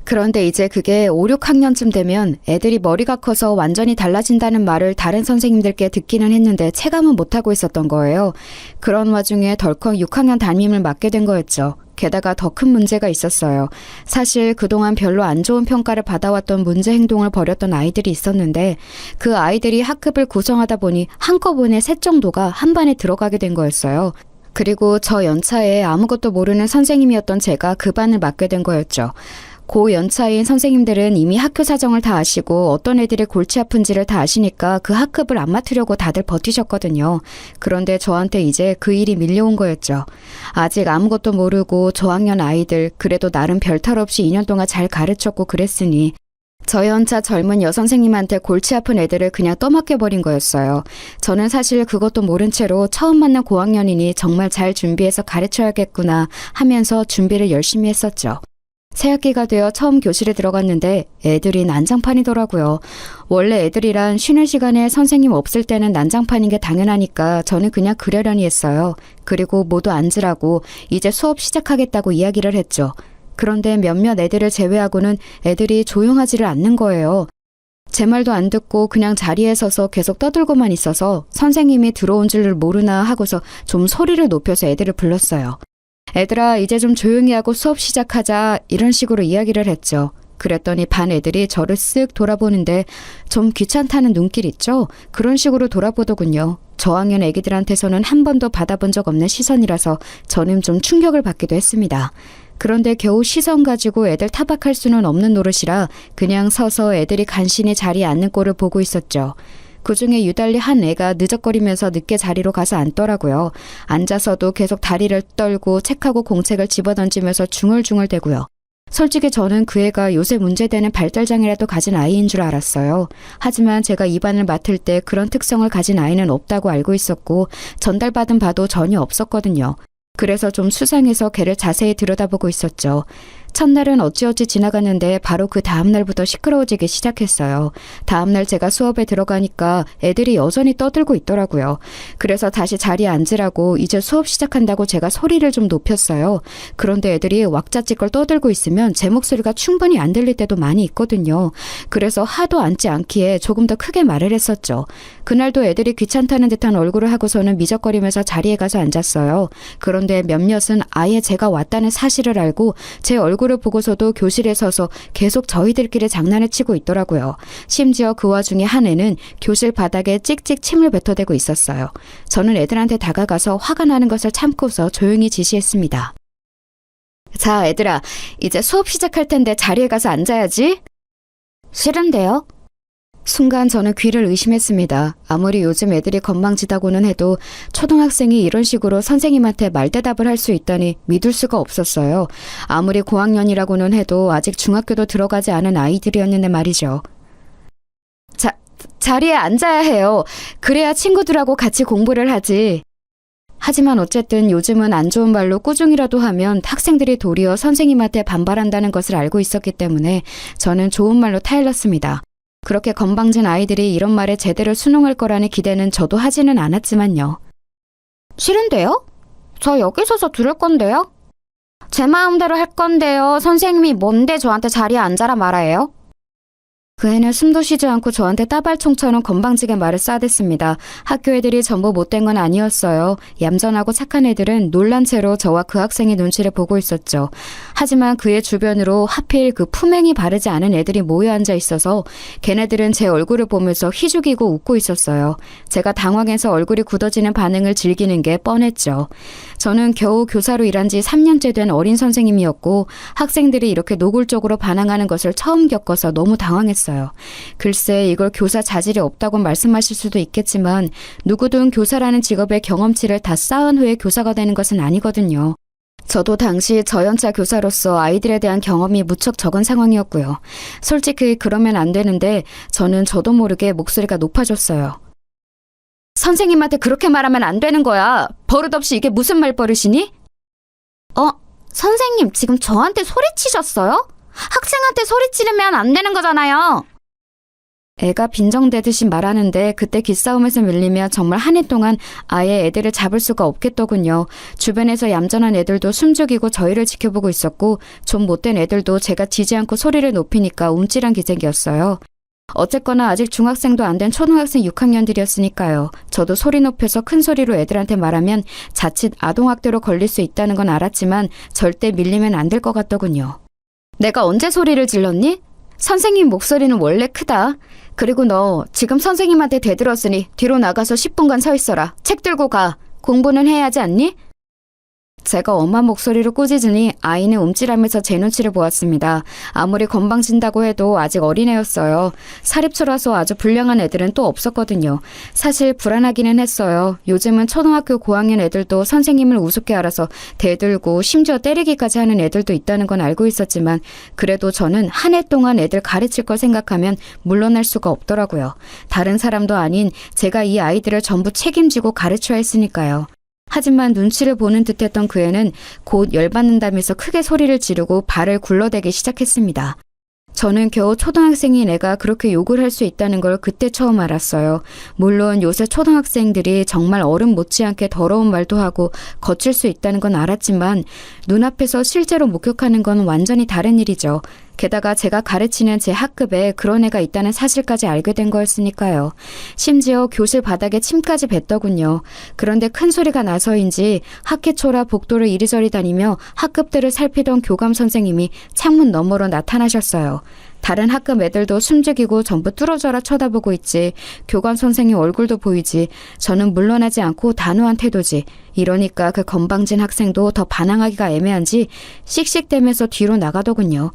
그런데 이제 그게 5, 6학년쯤 되면 애들이 머리가 커서 완전히 달라진다는 말을 다른 선생님들께 듣기는 했는데 체감은 못하고 있었던 거예요. 그런 와중에 덜컥 6학년 담임을 맡게 된 거였죠. 게다가 더 큰 문제가 있었어요. 사실 그동안 별로 안 좋은 평가를 받아왔던 문제 행동을 벌였던 아이들이 있었는데 그 아이들이 학급을 구성하다 보니 한꺼번에 셋 정도가 한 반에 들어가게 된 거였어요. 그리고 저 연차에 아무것도 모르는 선생님이었던 제가 그 반을 맡게 된 거였죠. 고 연차인 선생님들은 이미 학교 사정을 다 아시고 어떤 애들이 골치 아픈지를 다 아시니까 그 학급을 안 맡으려고 다들 버티셨거든요. 그런데 저한테 이제 그 일이 밀려온 거였죠. 아직 아무것도 모르고 저학년 아이들 그래도 나름 별탈 없이 2년 동안 잘 가르쳤고 그랬으니 저 연차 젊은 여선생님한테 골치 아픈 애들을 그냥 떠맡겨버린 거였어요. 저는 사실 그것도 모른 채로 처음 만난 고학년이니 정말 잘 준비해서 가르쳐야겠구나 하면서 준비를 열심히 했었죠. 새학기가 되어 처음 교실에 들어갔는데 애들이 난장판이더라고요. 원래 애들이란 쉬는 시간에 선생님 없을 때는 난장판인 게 당연하니까 저는 그냥 그러려니 했어요. 그리고 모두 앉으라고 이제 수업 시작하겠다고 이야기를 했죠. 그런데 몇몇 애들을 제외하고는 애들이 조용하지를 않는 거예요. 제 말도 안 듣고 그냥 자리에 서서 계속 떠들고만 있어서 선생님이 들어온 줄을 모르나 하고서 좀 소리를 높여서 애들을 불렀어요. 애들아 이제 좀 조용히 하고 수업 시작하자 이런 식으로 이야기를 했죠. 그랬더니 반 애들이 저를 쓱 돌아보는데 좀 귀찮다는 눈길 있죠? 그런 식으로 돌아보더군요. 저학년 애기들한테서는 한 번도 받아본 적 없는 시선이라서 저는 좀 충격을 받기도 했습니다. 그런데 겨우 시선 가지고 애들 타박할 수는 없는 노릇이라 그냥 서서 애들이 간신히 자리에 앉는 꼴을 보고 있었죠. 그중에 유달리 한 애가 느적거리면서 늦게 자리로 가서 앉더라고요. 앉아서도 계속 다리를 떨고 책하고 공책을 집어던지면서 중얼중얼대고요. 솔직히 저는 그 애가 요새 문제되는 발달장애라도 가진 아이인 줄 알았어요. 하지만 제가 이 반을 맡을 때 그런 특성을 가진 아이는 없다고 알고 있었고 전달받은 바도 전혀 없었거든요. 그래서 좀 수상해서 걔를 자세히 들여다보고 있었죠. 첫날은 어찌어찌 지나갔는데 바로 그 다음날부터 시끄러워지기 시작했어요. 다음날 제가 수업에 들어가니까 애들이 여전히 떠들고 있더라고요. 그래서 다시 자리에 앉으라고 이제 수업 시작한다고 제가 소리를 좀 높였어요. 그런데 애들이 왁자지껄 떠들고 있으면 제 목소리가 충분히 안 들릴 때도 많이 있거든요. 그래서 하도 앉지 않기에 조금 더 크게 말을 했었죠. 그날도 애들이 귀찮다는 듯한 얼굴을 하고서는 미적거리면서 자리에 가서 앉았어요. 그런데 몇몇은 아예 제가 왔다는 사실을 알고 제 얼굴을 보고서도 교실에 서서 계속 저희들끼리 장난을 치고 있더라고요. 심지어 그 와중에 한 애는 교실 바닥에 찍찍 침을 뱉어대고 있었어요. 저는 애들한테 다가가서 화가 나는 것을 참고서 조용히 지시했습니다. 자, 애들아, 이제 수업 시작할 텐데 자리에 가서 앉아야지. 싫은데요? 순간 저는 귀를 의심했습니다. 아무리 요즘 애들이 건방지다고는 해도 초등학생이 이런 식으로 선생님한테 말대답을 할 수 있다니 믿을 수가 없었어요. 아무리 고학년이라고는 해도 아직 중학교도 들어가지 않은 아이들이었는데 말이죠. 자리에 앉아야 해요. 그래야 친구들하고 같이 공부를 하지. 하지만 어쨌든 요즘은 안 좋은 말로 꾸중이라도 하면 학생들이 도리어 선생님한테 반발한다는 것을 알고 있었기 때문에 저는 좋은 말로 타일렀습니다. 그렇게 건방진 아이들이 이런 말에 제대로 순응할 거라는 기대는 저도 하지는 않았지만요. 싫은데요? 저 여기 서서 들을 건데요? 제 마음대로 할 건데요. 선생님이 뭔데 저한테 자리에 앉아라 말아요? 그 애는 숨도 쉬지 않고 저한테 따발총처럼 건방지게 말을 쏴댔습니다. 학교 애들이 전부 못된 건 아니었어요. 얌전하고 착한 애들은 놀란 채로 저와 그 학생의 눈치를 보고 있었죠. 하지만 그의 주변으로 하필 그 품행이 바르지 않은 애들이 모여 앉아 있어서 걔네들은 제 얼굴을 보면서 희죽이고 웃고 있었어요. 제가 당황해서 얼굴이 굳어지는 반응을 즐기는 게 뻔했죠. 저는 겨우 교사로 일한 지 3년째 된 어린 선생님이었고 학생들이 이렇게 노골적으로 반항하는 것을 처음 겪어서 너무 당황했어요. 글쎄 이걸 교사 자질이 없다고 말씀하실 수도 있겠지만 누구든 교사라는 직업의 경험치를 다 쌓은 후에 교사가 되는 것은 아니거든요. 저도 당시 저연차 교사로서 아이들에 대한 경험이 무척 적은 상황이었고요. 솔직히 그러면 안 되는데 저는 저도 모르게 목소리가 높아졌어요. 선생님한테 그렇게 말하면 안 되는 거야. 버릇없이 이게 무슨 말버릇이니? 선생님 지금 저한테 소리치셨어요? 학생한테 소리 지르면 안 되는 거잖아요. 애가 빈정대듯이 말하는데 그때 기싸움에서 밀리며 정말 한 해 동안 아예 애들을 잡을 수가 없겠더군요. 주변에서 얌전한 애들도 숨죽이고 저희를 지켜보고 있었고 좀 못된 애들도 제가 지지 않고 소리를 높이니까 움찔한 기색이었어요. 어쨌거나 아직 중학생도 안 된 초등학생 6학년들이었으니까요. 저도 소리 높여서 큰 소리로 애들한테 말하면 자칫 아동학대로 걸릴 수 있다는 건 알았지만 절대 밀리면 안 될 것 같더군요. 내가 언제 소리를 질렀니? 선생님 목소리는 원래 크다. 그리고 너 지금 선생님한테 대들었으니 뒤로 나가서 10분간 서 있어라. 책 들고 가. 공부는 해야 하지 않니? 제가 엄한 목소리로 꾸짖으니 아이는 움찔하면서 제 눈치를 보았습니다. 아무리 건방진다고 해도 아직 어린애였어요. 사립초라서 아주 불량한 애들은 또 없었거든요. 사실 불안하기는 했어요. 요즘은 초등학교 고학년 애들도 선생님을 우습게 알아서 대들고 심지어 때리기까지 하는 애들도 있다는 건 알고 있었지만 그래도 저는 한 해 동안 애들 가르칠 걸 생각하면 물러날 수가 없더라고요. 다른 사람도 아닌 제가 이 아이들을 전부 책임지고 가르쳐야 했으니까요. 하지만 눈치를 보는 듯했던 그 애는 곧 열받는다면서 크게 소리를 지르고 발을 굴러대기 시작했습니다. 저는 겨우 초등학생인 애가 그렇게 욕을 할 수 있다는 걸 그때 처음 알았어요. 물론 요새 초등학생들이 정말 어른 못지않게 더러운 말도 하고 거칠 수 있다는 건 알았지만 눈앞에서 실제로 목격하는 건 완전히 다른 일이죠. 게다가 제가 가르치는 제 학급에 그런 애가 있다는 사실까지 알게 된 거였으니까요. 심지어 교실 바닥에 침까지 뱉더군요. 그런데 큰 소리가 나서인지 학기 초라 복도를 이리저리 다니며 학급들을 살피던 교감 선생님이 창문 너머로 나타나셨어요. 다른 학급 애들도 숨죽이고 전부 뚫어져라 쳐다보고 있지. 교감 선생님 얼굴도 보이지. 저는 물러나지 않고 단호한 태도지. 이러니까 그 건방진 학생도 더 반항하기가 애매한지 씩씩대면서 뒤로 나가더군요.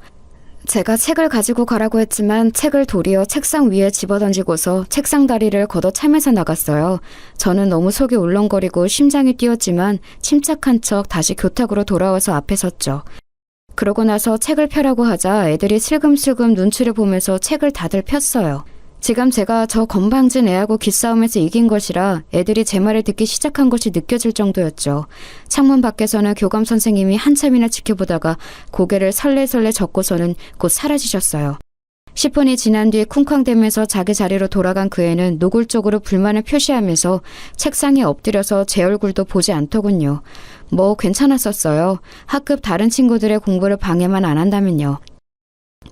제가 책을 가지고 가라고 했지만 책을 도리어 책상 위에 집어던지고서 책상 다리를 걷어차면서 나갔어요. 저는 너무 속이 울렁거리고 심장이 뛰었지만 침착한 척 다시 교탁으로 돌아와서 앞에 섰죠. 그러고 나서 책을 펴라고 하자 애들이 슬금슬금 눈치를 보면서 책을 다들 폈어요. 지금 제가 저 건방진 애하고 기싸움에서 이긴 것이라 애들이 제 말을 듣기 시작한 것이 느껴질 정도였죠. 창문 밖에서는 교감 선생님이 한참이나 지켜보다가 고개를 설레설레 젓고서는 곧 사라지셨어요. 10분이 지난 뒤 쿵쾅대면서 자기 자리로 돌아간 그 애는 노골적으로 불만을 표시하면서 책상에 엎드려서 제 얼굴도 보지 않더군요. 뭐 괜찮았었어요. 학급 다른 친구들의 공부를 방해만 안 한다면요.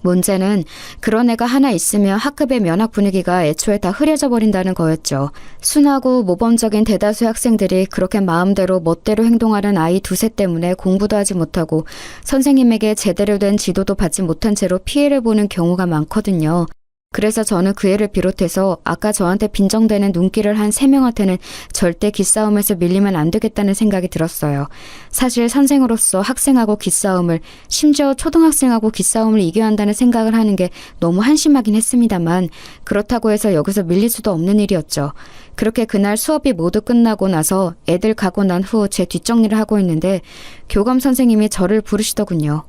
문제는 그런 애가 하나 있으면 학급의 면학 분위기가 애초에 다 흐려져 버린다는 거였죠. 순하고 모범적인 대다수의 학생들이 그렇게 마음대로 멋대로 행동하는 아이 두세 때문에 공부도 하지 못하고 선생님에게 제대로 된 지도도 받지 못한 채로 피해를 보는 경우가 많거든요. 그래서 저는 그 애를 비롯해서 아까 저한테 빈정대는 눈길을 한 3명한테는 절대 기싸움에서 밀리면 안 되겠다는 생각이 들었어요. 사실 선생으로서 학생하고 기싸움을, 심지어 초등학생하고 기싸움을 이겨야 한다는 생각을 하는 게 너무 한심하긴 했습니다만 그렇다고 해서 여기서 밀릴 수도 없는 일이었죠. 그렇게 그날 수업이 모두 끝나고 나서 애들 가고 난 후 제 뒷정리를 하고 있는데 교감 선생님이 저를 부르시더군요.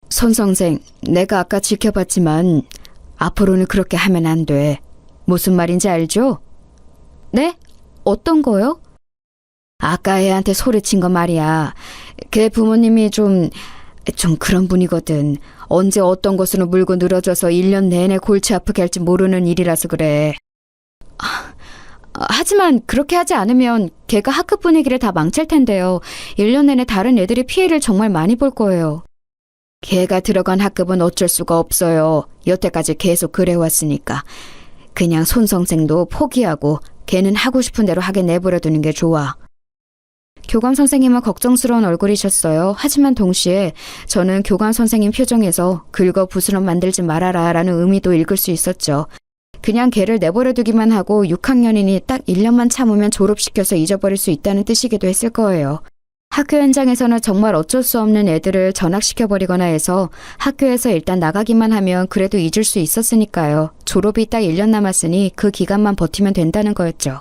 손 선생, 내가 아까 지켜봤지만 앞으로는 그렇게 하면 안 돼. 무슨 말인지 알죠? 네? 어떤 거요? 아까 애한테 소리친 거 말이야. 걔 부모님이 좀 그런 분이거든. 언제 어떤 것으로 물고 늘어져서 1년 내내 골치 아프게 할지 모르는 일이라서 그래. 하지만 그렇게 하지 않으면 걔가 학급 분위기를 다 망칠 텐데요. 1년 내내 다른 애들이 피해를 정말 많이 볼 거예요. 걔가 들어간 학급은 어쩔 수가 없어요. 여태까지 계속 그래왔으니까. 그냥 손 선생도 포기하고 걔는 하고 싶은 대로 하게 내버려두는 게 좋아. 교감 선생님은 걱정스러운 얼굴이셨어요. 하지만 동시에 저는 교감 선생님 표정에서 긁어 부스럼 만들지 말아라 라는 의미도 읽을 수 있었죠. 그냥 걔를 내버려두기만 하고 6학년이니 딱 1년만 참으면 졸업시켜서 잊어버릴 수 있다는 뜻이기도 했을 거예요. 학교 현장에서는 정말 어쩔 수 없는 애들을 전학시켜버리거나 해서 학교에서 일단 나가기만 하면 그래도 잊을 수 있었으니까요. 졸업이 딱 1년 남았으니 그 기간만 버티면 된다는 거였죠.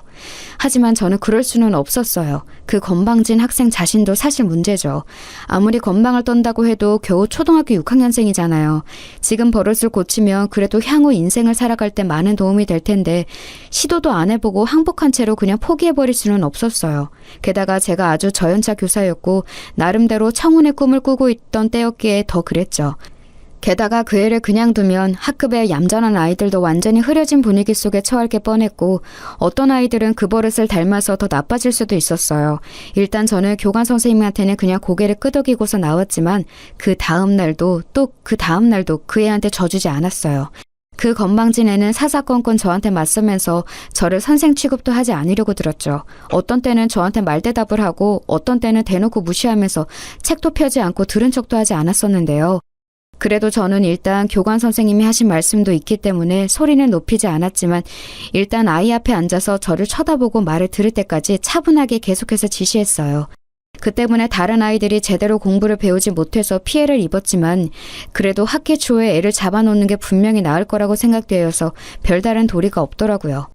하지만 저는 그럴 수는 없었어요. 그 건방진 학생 자신도 사실 문제죠. 아무리 건방을 떤다고 해도 겨우 초등학교 6학년생이잖아요. 지금 버릇을 고치면 그래도 향후 인생을 살아갈 때 많은 도움이 될 텐데 시도도 안 해보고 항복한 채로 그냥 포기해버릴 수는 없었어요. 게다가 제가 아주 저연차 교사였고 나름대로 청운의 꿈을 꾸고 있던 때였기에 더 그랬죠. 게다가 그 애를 그냥 두면 학급의 얌전한 아이들도 완전히 흐려진 분위기 속에 처할 게 뻔했고 어떤 아이들은 그 버릇을 닮아서 더 나빠질 수도 있었어요. 일단 저는 교감 선생님한테는 그냥 고개를 끄덕이고서 나왔지만 그 다음 날도 또 그 다음 날도 그 애한테 져주지 않았어요. 그 건방진 애는 사사건건 저한테 맞서면서 저를 선생 취급도 하지 않으려고 들었죠. 어떤 때는 저한테 말대답을 하고 어떤 때는 대놓고 무시하면서 책도 펴지 않고 들은 척도 하지 않았었는데요. 그래도 저는 일단 교감 선생님이 하신 말씀도 있기 때문에 소리는 높이지 않았지만 일단 아이 앞에 앉아서 저를 쳐다보고 말을 들을 때까지 차분하게 계속해서 지시했어요. 그 때문에 다른 아이들이 제대로 공부를 배우지 못해서 피해를 입었지만 그래도 학기 초에 애를 잡아놓는 게 분명히 나을 거라고 생각되어서 별다른 도리가 없더라고요.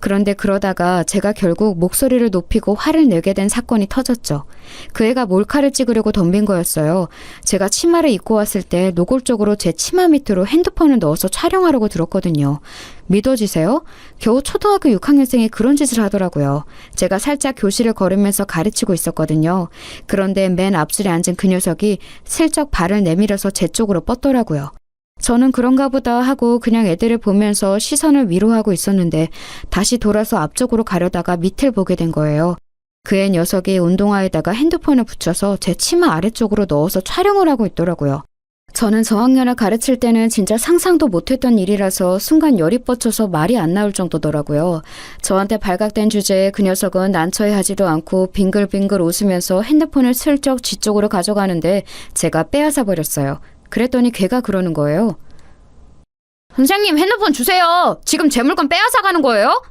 그런데 그러다가 제가 결국 목소리를 높이고 화를 내게 된 사건이 터졌죠. 그 애가 몰카를 찍으려고 덤빈 거였어요. 제가 치마를 입고 왔을 때 노골적으로 제 치마 밑으로 핸드폰을 넣어서 촬영하려고 들었거든요. 믿어지세요? 겨우 초등학교 6학년생이 그런 짓을 하더라고요. 제가 살짝 교실을 걸으면서 가르치고 있었거든요. 그런데 맨 앞줄에 앉은 그 녀석이 슬쩍 발을 내밀어서 제 쪽으로 뻗더라고요. 저는 그런가 보다 하고 그냥 애들을 보면서 시선을 위로하고 있었는데 다시 돌아서 앞쪽으로 가려다가 밑을 보게 된 거예요. 그의 녀석이 운동화에다가 핸드폰을 붙여서 제 치마 아래쪽으로 넣어서 촬영을 하고 있더라고요. 저는 저학년을 가르칠 때는 진짜 상상도 못했던 일이라서 순간 열이 뻗쳐서 말이 안 나올 정도더라고요. 저한테 발각된 주제에 그 녀석은 난처해하지도 않고 빙글빙글 웃으면서 핸드폰을 슬쩍 지 쪽으로 가져가는데 제가 빼앗아 버렸어요. 그랬더니 걔가 그러는 거예요. 선생님 핸드폰 주세요. 지금 제 물건 빼앗아 가는 거예요?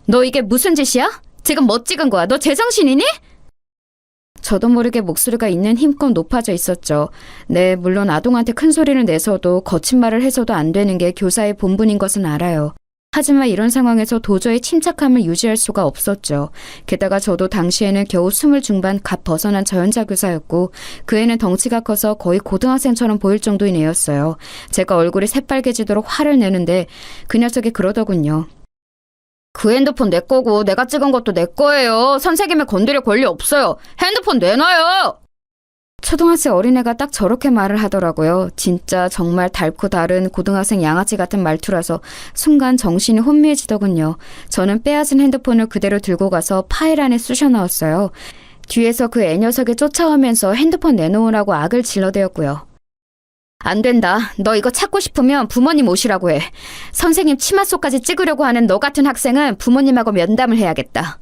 너 이게 무슨 짓이야? 지금 뭐 찍은 거야? 너 제정신이니? 저도 모르게 목소리가 있는 힘껏 높아져 있었죠. 네, 물론 아동한테 큰 소리를 내서도 거친 말을 해서도 안 되는 게 교사의 본분인 것은 알아요. 하지만 이런 상황에서 도저히 침착함을 유지할 수가 없었죠. 게다가 저도 당시에는 겨우 20 중반 갓 벗어난 저연자 교사였고 그 애는 덩치가 커서 거의 고등학생처럼 보일 정도인 애였어요. 제가 얼굴이 새빨개지도록 화를 내는데 그 녀석이 그러더군요. 그 핸드폰 내 거고 내가 찍은 것도 내 거예요. 선생님을 건드릴 권리 없어요. 핸드폰 내놔요. 초등학생 어린애가 딱 저렇게 말을 하더라고요. 진짜 정말 닳고 다른 고등학생 양아치 같은 말투라서 순간 정신이 혼미해지더군요. 저는 빼앗은 핸드폰을 그대로 들고 가서 파일 안에 쑤셔 넣었어요. 뒤에서 그 애 녀석이 쫓아오면서 핸드폰 내놓으라고 악을 질러대었고요. 안 된다. 너 이거 찾고 싶으면 부모님 오시라고 해. 선생님 치마 속까지 찍으려고 하는 너 같은 학생은 부모님하고 면담을 해야겠다.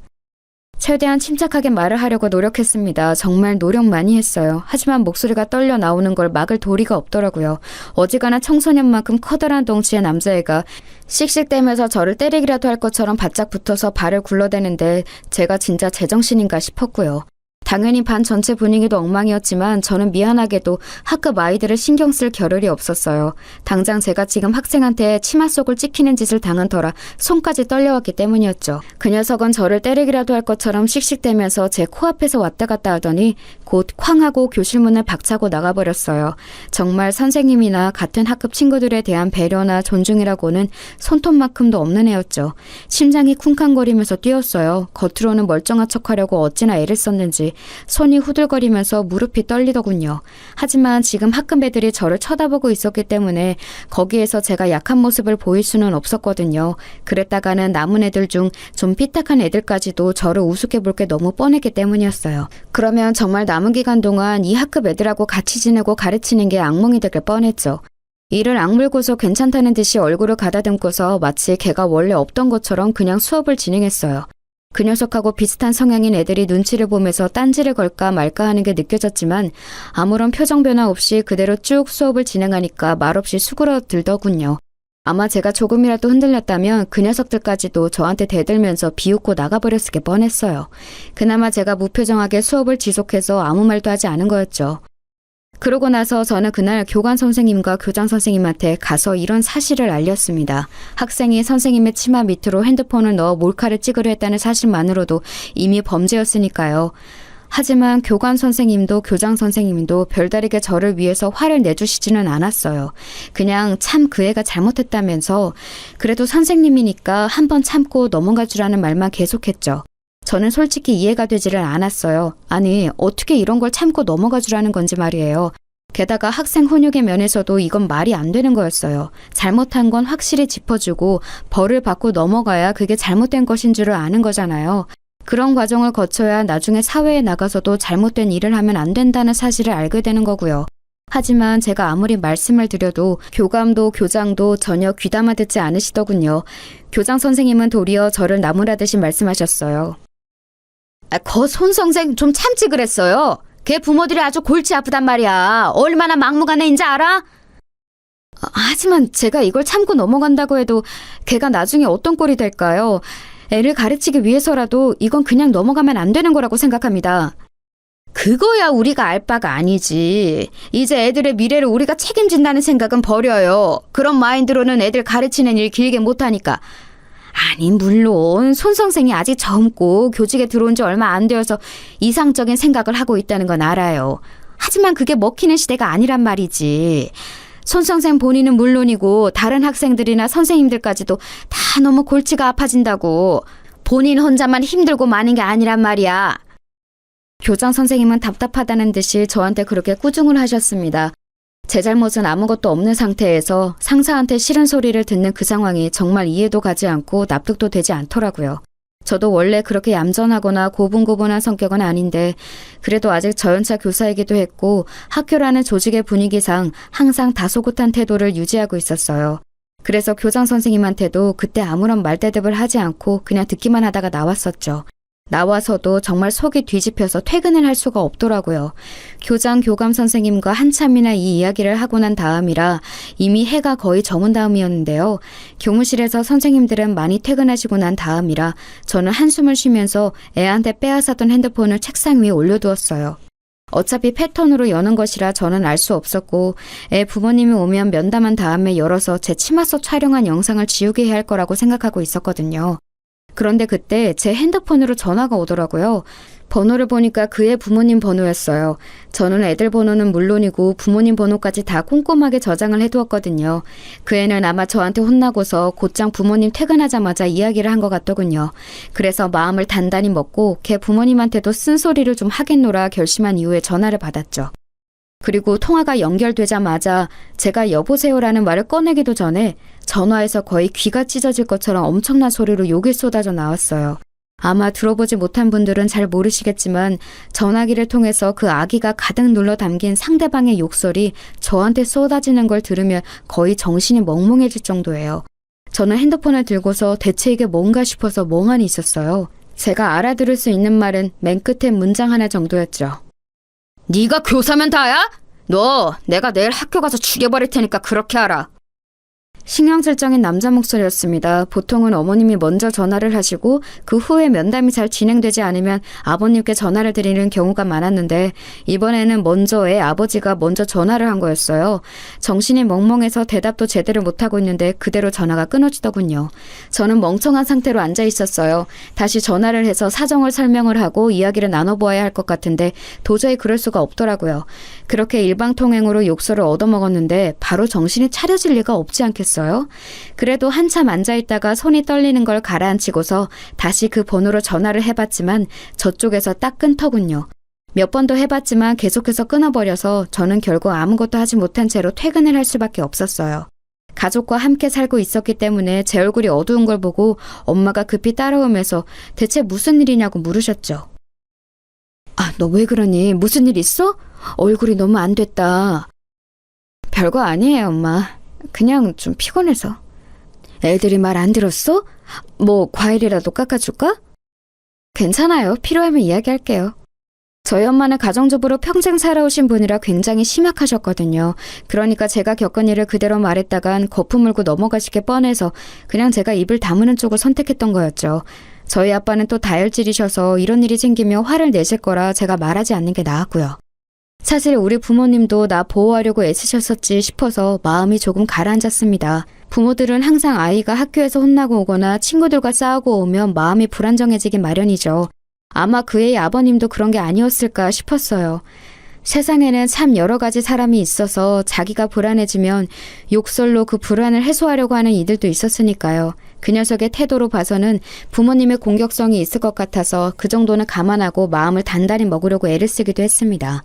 최대한 침착하게 말을 하려고 노력했습니다. 정말 노력 많이 했어요. 하지만 목소리가 떨려 나오는 걸 막을 도리가 없더라고요. 어지간한 청소년만큼 커다란 덩치의 남자애가 씩씩대면서 저를 때리기라도 할 것처럼 바짝 붙어서 발을 굴러대는데 제가 진짜 제정신인가 싶었고요. 당연히 반 전체 분위기도 엉망이었지만 저는 미안하게도 학급 아이들을 신경 쓸 겨를이 없었어요. 당장 제가 지금 학생한테 치마 속을 찍히는 짓을 당한 터라 손까지 떨려왔기 때문이었죠. 그 녀석은 저를 때리기라도 할 것처럼 씩씩대면서 제 코앞에서 왔다 갔다 하더니 곧 쾅 하고 교실 문을 박차고 나가버렸어요. 정말 선생님이나 같은 학급 친구들에 대한 배려나 존중이라고는 손톱만큼도 없는 애였죠. 심장이 쿵쾅거리면서 뛰었어요. 겉으로는 멀쩡한 척하려고 어찌나 애를 썼는지 손이 후들거리면서 무릎이 떨리더군요. 하지만 지금 학급 애들이 저를 쳐다보고 있었기 때문에 거기에서 제가 약한 모습을 보일 수는 없었거든요. 그랬다가는 남은 애들 중 좀 삐딱한 애들까지도 저를 우습게 볼 게 너무 뻔했기 때문이었어요. 그러면 정말 남은 기간 동안 이 학급 애들하고 같이 지내고 가르치는 게 악몽이 되길 뻔했죠. 이를 악물고서 괜찮다는 듯이 얼굴을 가다듬고서 마치 걔가 원래 없던 것처럼 그냥 수업을 진행했어요. 그 녀석하고 비슷한 성향인 애들이 눈치를 보면서 딴지를 걸까 말까 하는 게 느껴졌지만 아무런 표정 변화 없이 그대로 쭉 수업을 진행하니까 말없이 수그러들더군요. 아마 제가 조금이라도 흔들렸다면 그 녀석들까지도 저한테 대들면서 비웃고 나가버렸을 게 뻔했어요. 그나마 제가 무표정하게 수업을 지속해서 아무 말도 하지 않은 거였죠. 그러고 나서 저는 그날 교관 선생님과 교장 선생님한테 가서 이런 사실을 알렸습니다. 학생이 선생님의 치마 밑으로 핸드폰을 넣어 몰카를 찍으려 했다는 사실만으로도 이미 범죄였으니까요. 하지만 교관 선생님도 교장 선생님도 별다르게 저를 위해서 화를 내주시지는 않았어요. 그냥 참 그 애가 잘못했다면서 그래도 선생님이니까 한번 참고 넘어갈 줄 아는 말만 계속했죠. 저는 솔직히 이해가 되지를 않았어요. 아니, 어떻게 이런 걸 참고 넘어가 주라는 건지 말이에요. 게다가 학생 훈육의 면에서도 이건 말이 안 되는 거였어요. 잘못한 건 확실히 짚어주고 벌을 받고 넘어가야 그게 잘못된 것인 줄을 아는 거잖아요. 그런 과정을 거쳐야 나중에 사회에 나가서도 잘못된 일을 하면 안 된다는 사실을 알게 되는 거고요. 하지만 제가 아무리 말씀을 드려도 교감도 교장도 전혀 귀담아 듣지 않으시더군요. 교장 선생님은 도리어 저를 나무라듯이 말씀하셨어요. 거 손선생 좀 참지 그랬어요. 걔 부모들이 아주 골치 아프단 말이야. 얼마나 막무가내인지 알아? 하지만 제가 이걸 참고 넘어간다고 해도 걔가 나중에 어떤 꼴이 될까요? 애를 가르치기 위해서라도 이건 그냥 넘어가면 안 되는 거라고 생각합니다. 그거야 우리가 알 바가 아니지. 이제 애들의 미래를 우리가 책임진다는 생각은 버려요. 그런 마인드로는 애들 가르치는 일 길게 못하니까. 아니 물론 손 선생이 아직 젊고 교직에 들어온 지 얼마 안 되어서 이상적인 생각을 하고 있다는 건 알아요. 하지만 그게 먹히는 시대가 아니란 말이지. 손 선생 본인은 물론이고 다른 학생들이나 선생님들까지도 다 너무 골치가 아파진다고. 본인 혼자만 힘들고 마는 게 아니란 말이야. 교장 선생님은 답답하다는 듯이 저한테 그렇게 꾸중을 하셨습니다. 제 잘못은 아무것도 없는 상태에서 상사한테 싫은 소리를 듣는 그 상황이 정말 이해도 가지 않고 납득도 되지 않더라고요. 저도 원래 그렇게 얌전하거나 고분고분한 성격은 아닌데 그래도 아직 저연차 교사이기도 했고 학교라는 조직의 분위기상 항상 다소곳한 태도를 유지하고 있었어요. 그래서 교장 선생님한테도 그때 아무런 말대답을 하지 않고 그냥 듣기만 하다가 나왔었죠. 나와서도 정말 속이 뒤집혀서 퇴근을 할 수가 없더라고요. 교장, 교감 선생님과 한참이나 이 이야기를 하고 난 다음이라 이미 해가 거의 저문 다음이었는데요. 교무실에서 선생님들은 많이 퇴근하시고 난 다음이라 저는 한숨을 쉬면서 애한테 빼앗았던 핸드폰을 책상 위에 올려두었어요. 어차피 패턴으로 여는 것이라 저는 알 수 없었고 애 부모님이 오면 면담한 다음에 열어서 제 치마 속 촬영한 영상을 지우게 해야 할 거라고 생각하고 있었거든요. 그런데 그때 제 핸드폰으로 전화가 오더라고요. 번호를 보니까 그의 부모님 번호였어요. 저는 애들 번호는 물론이고 부모님 번호까지 다 꼼꼼하게 저장을 해두었거든요. 그 애는 아마 저한테 혼나고서 곧장 부모님 퇴근하자마자 이야기를 한 것 같더군요. 그래서 마음을 단단히 먹고 걔 부모님한테도 쓴소리를 좀 하겠노라 결심한 이후에 전화를 받았죠. 그리고 통화가 연결되자마자 제가 여보세요라는 말을 꺼내기도 전에 전화에서 거의 귀가 찢어질 것처럼 엄청난 소리로 욕이 쏟아져 나왔어요. 아마 들어보지 못한 분들은 잘 모르시겠지만 전화기를 통해서 그 아기가 가득 눌러 담긴 상대방의 욕설이 저한테 쏟아지는 걸 들으면 거의 정신이 멍멍해질 정도예요. 저는 핸드폰을 들고서 대체 이게 뭔가 싶어서 멍하니 있었어요. 제가 알아들을 수 있는 말은 맨 끝에 문장 하나 정도였죠. 네가 교사면 다야? 너 내가 내일 학교 가서 죽여버릴 테니까 그렇게 알아. 신경질적인 남자 목소리였습니다. 보통은 어머님이 먼저 전화를 하시고 그 후에 면담이 잘 진행되지 않으면 아버님께 전화를 드리는 경우가 많았는데 이번에는 먼저 애 아버지가 먼저 전화를 한 거였어요. 정신이 멍멍해서 대답도 제대로 못하고 있는데 그대로 전화가 끊어지더군요. 저는 멍청한 상태로 앉아 있었어요. 다시 전화를 해서 사정을 설명을 하고 이야기를 나눠보아야 할 것 같은데 도저히 그럴 수가 없더라고요. 그렇게 일방통행으로 욕설을 얻어먹었는데 바로 정신이 차려질 리가 없지 않겠어요? 그래도 한참 앉아있다가 손이 떨리는 걸 가라앉히고서 다시 그 번호로 전화를 해봤지만 저쪽에서 딱 끊더군요. 몇 번도 해봤지만 계속해서 끊어버려서 저는 결국 아무것도 하지 못한 채로 퇴근을 할 수밖에 없었어요. 가족과 함께 살고 있었기 때문에 제 얼굴이 어두운 걸 보고 엄마가 급히 따라오면서 대체 무슨 일이냐고 물으셨죠. 아, 너 왜 그러니? 무슨 일 있어? 얼굴이 너무 안 됐다. 별거 아니에요, 엄마. 그냥 좀 피곤해서. 애들이 말 안 들었어? 뭐 과일이라도 깎아줄까? 괜찮아요. 필요하면 이야기할게요. 저희 엄마는 가정주부로 평생 살아오신 분이라 굉장히 심약하셨거든요. 그러니까 제가 겪은 일을 그대로 말했다간 거품 물고 넘어가시게 뻔해서 그냥 제가 입을 다무는 쪽을 선택했던 거였죠. 저희 아빠는 또 다혈질이셔서 이런 일이 생기면 화를 내실 거라 제가 말하지 않는 게 나았고요. 사실 우리 부모님도 나 보호하려고 애쓰셨었지 싶어서 마음이 조금 가라앉았습니다. 부모들은 항상 아이가 학교에서 혼나고 오거나 친구들과 싸우고 오면 마음이 불안정해지기 마련이죠. 아마 그의 아버님도 그런 게 아니었을까 싶었어요. 세상에는 참 여러 가지 사람이 있어서 자기가 불안해지면 욕설로 그 불안을 해소하려고 하는 이들도 있었으니까요. 그 녀석의 태도로 봐서는 부모님의 공격성이 있을 것 같아서 그 정도는 감안하고 마음을 단단히 먹으려고 애를 쓰기도 했습니다.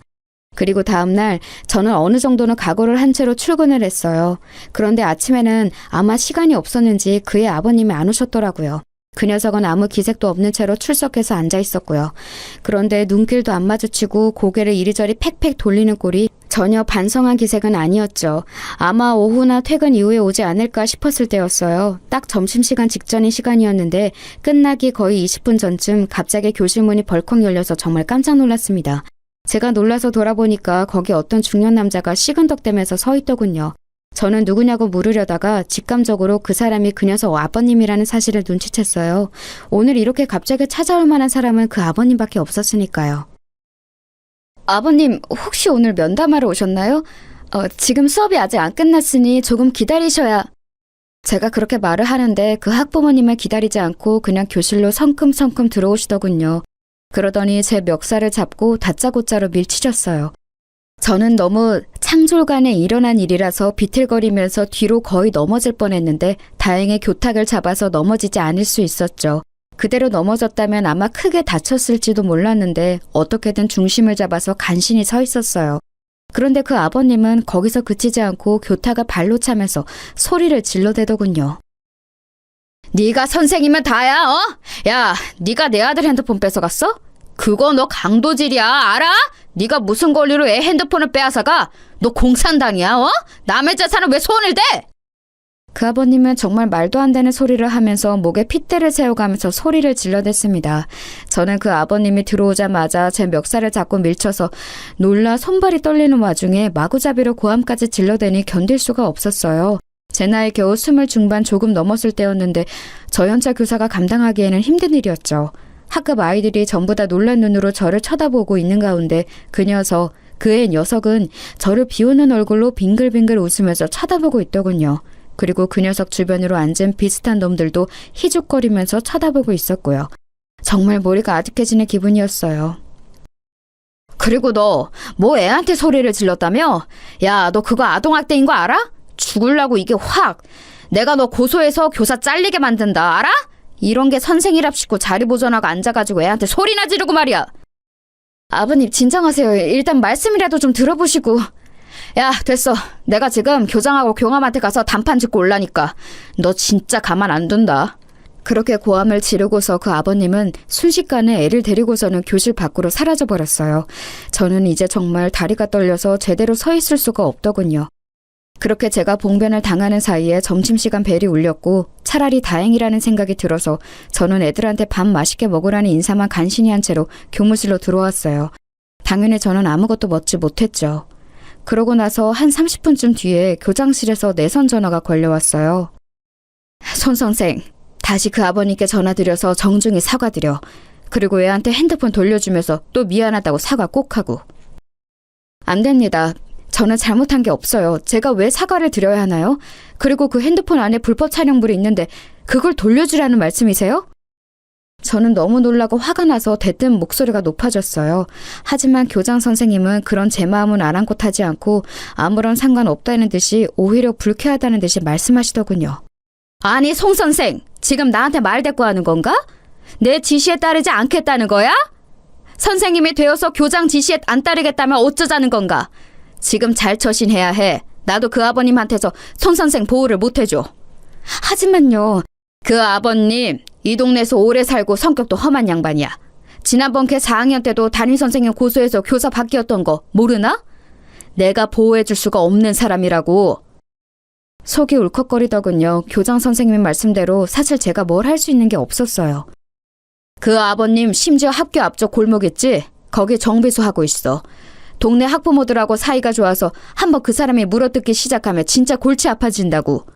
그리고 다음날 저는 어느 정도는 각오를 한 채로 출근을 했어요. 그런데 아침에는 아마 시간이 없었는지 그의 아버님이 안 오셨더라고요. 그 녀석은 아무 기색도 없는 채로 출석해서 앉아 있었고요. 그런데 눈길도 안 마주치고 고개를 이리저리 팩팩 돌리는 꼴이 전혀 반성한 기색은 아니었죠. 아마 오후나 퇴근 이후에 오지 않을까 싶었을 때였어요. 딱 점심시간 직전인 시간이었는데 끝나기 거의 20분 전쯤 갑자기 교실 문이 벌컥 열려서 정말 깜짝 놀랐습니다. 제가 놀라서 돌아보니까 거기 어떤 중년 남자가 식은덕대면서 서 있더군요. 저는 누구냐고 물으려다가 직감적으로 그 사람이 그 녀석 아버님이라는 사실을 눈치챘어요. 오늘 이렇게 갑자기 찾아올 만한 사람은 그 아버님밖에 없었으니까요. 아버님, 혹시 오늘 면담하러 오셨나요? 지금 수업이 아직 안 끝났으니 조금 기다리셔야. 제가 그렇게 말을 하는데 그 학부모님을 기다리지 않고 그냥 교실로 성큼성큼 들어오시더군요. 그러더니 제 멱살을 잡고 다짜고짜로 밀치셨어요. 저는 너무 창졸간에 일어난 일이라서 비틀거리면서 뒤로 거의 넘어질 뻔했는데 다행히 교탁을 잡아서 넘어지지 않을 수 있었죠. 그대로 넘어졌다면 아마 크게 다쳤을지도 몰랐는데 어떻게든 중심을 잡아서 간신히 서 있었어요. 그런데 그 아버님은 거기서 그치지 않고 교탁을 발로 차면서 소리를 질러대더군요. 네가 선생이면 다야, 어? 야, 네가 내 아들 핸드폰 뺏어갔어? 그거 너 강도질이야, 알아? 네가 무슨 권리로 애 핸드폰을 빼앗아가? 너 공산당이야, 어? 남의 재산을 왜 손을 대? 그 아버님은 정말 말도 안 되는 소리를 하면서 목에 핏대를 세워가면서 소리를 질러댔습니다. 저는 그 아버님이 들어오자마자 제 멱살을 잡고 밀쳐서 놀라 손발이 떨리는 와중에 마구잡이로 고함까지 질러대니 견딜 수가 없었어요. 제 나이 겨우 20 중반 조금 넘었을 때였는데 저 연차 교사가 감당하기에는 힘든 일이었죠. 학급 아이들이 전부 다 놀란 눈으로 저를 쳐다보고 있는 가운데 그 녀석은 저를 비웃는 얼굴로 빙글빙글 웃으면서 쳐다보고 있더군요. 그리고 그 녀석 주변으로 앉은 비슷한 놈들도 희죽거리면서 쳐다보고 있었고요. 정말 머리가 아득해지는 기분이었어요. 그리고 너 뭐 애한테 소리를 질렀다며? 야, 너 그거 아동학대인 거 알아? 죽을라고 이게 확. 내가 너 고소해서 교사 잘리게 만든다, 알아? 이런 게 선생이랍시고 자리 보존하고 앉아가지고 애한테 소리나 지르고 말이야. 아버님 진정하세요. 일단 말씀이라도 좀 들어보시고. 야, 됐어. 내가 지금 교장하고 교감한테 가서 단판 짓고 올라니까 너 진짜 가만 안 둔다. 그렇게 고함을 지르고서 그 아버님은 순식간에 애를 데리고서는 교실 밖으로 사라져버렸어요. 저는 이제 정말 다리가 떨려서 제대로 서 있을 수가 없더군요. 그렇게 제가 봉변을 당하는 사이에 점심시간 벨이 울렸고 차라리 다행이라는 생각이 들어서 저는 애들한테 밥 맛있게 먹으라는 인사만 간신히 한 채로 교무실로 들어왔어요. 당연히 저는 아무것도 먹지 못했죠. 그러고 나서 한 30분쯤 뒤에 교장실에서 내선 전화가 걸려왔어요. 손 선생, 다시 그 아버님께 전화드려서 정중히 사과드려. 그리고 애한테 핸드폰 돌려주면서 또 미안하다고 사과 꼭 하고. 안 됩니다. 저는 잘못한 게 없어요. 제가 왜 사과를 드려야 하나요? 그리고 그 핸드폰 안에 불법 촬영물이 있는데 그걸 돌려주라는 말씀이세요? 저는 너무 놀라고 화가 나서 대뜸 목소리가 높아졌어요. 하지만 교장 선생님은 그런 제 마음은 아랑곳하지 않고 아무런 상관없다는 듯이 오히려 불쾌하다는 듯이 말씀하시더군요. 아니, 송 선생, 지금 나한테 말대꾸하는 건가? 내 지시에 따르지 않겠다는 거야? 선생님이 되어서 교장 지시에 안 따르겠다면 어쩌자는 건가? 지금 잘 처신해야 해. 나도 그 아버님한테서 손 선생 보호를 못 해줘. 하지만요, 그 아버님 이 동네에서 오래 살고 성격도 험한 양반이야. 지난번 걔 4학년 때도 담임선생님 고소해서 교사 바뀌었던 거 모르나? 내가 보호해줄 수가 없는 사람이라고. 속이 울컥거리더군요. 교장 선생님의 말씀대로 사실 제가 뭘 할 수 있는 게 없었어요. 그 아버님 심지어 학교 앞쪽 골목 있지? 거기 정비소 하고 있어. 동네 학부모들하고 사이가 좋아서 한번 그 사람이 물어뜯기 시작하면 진짜 골치 아파진다고.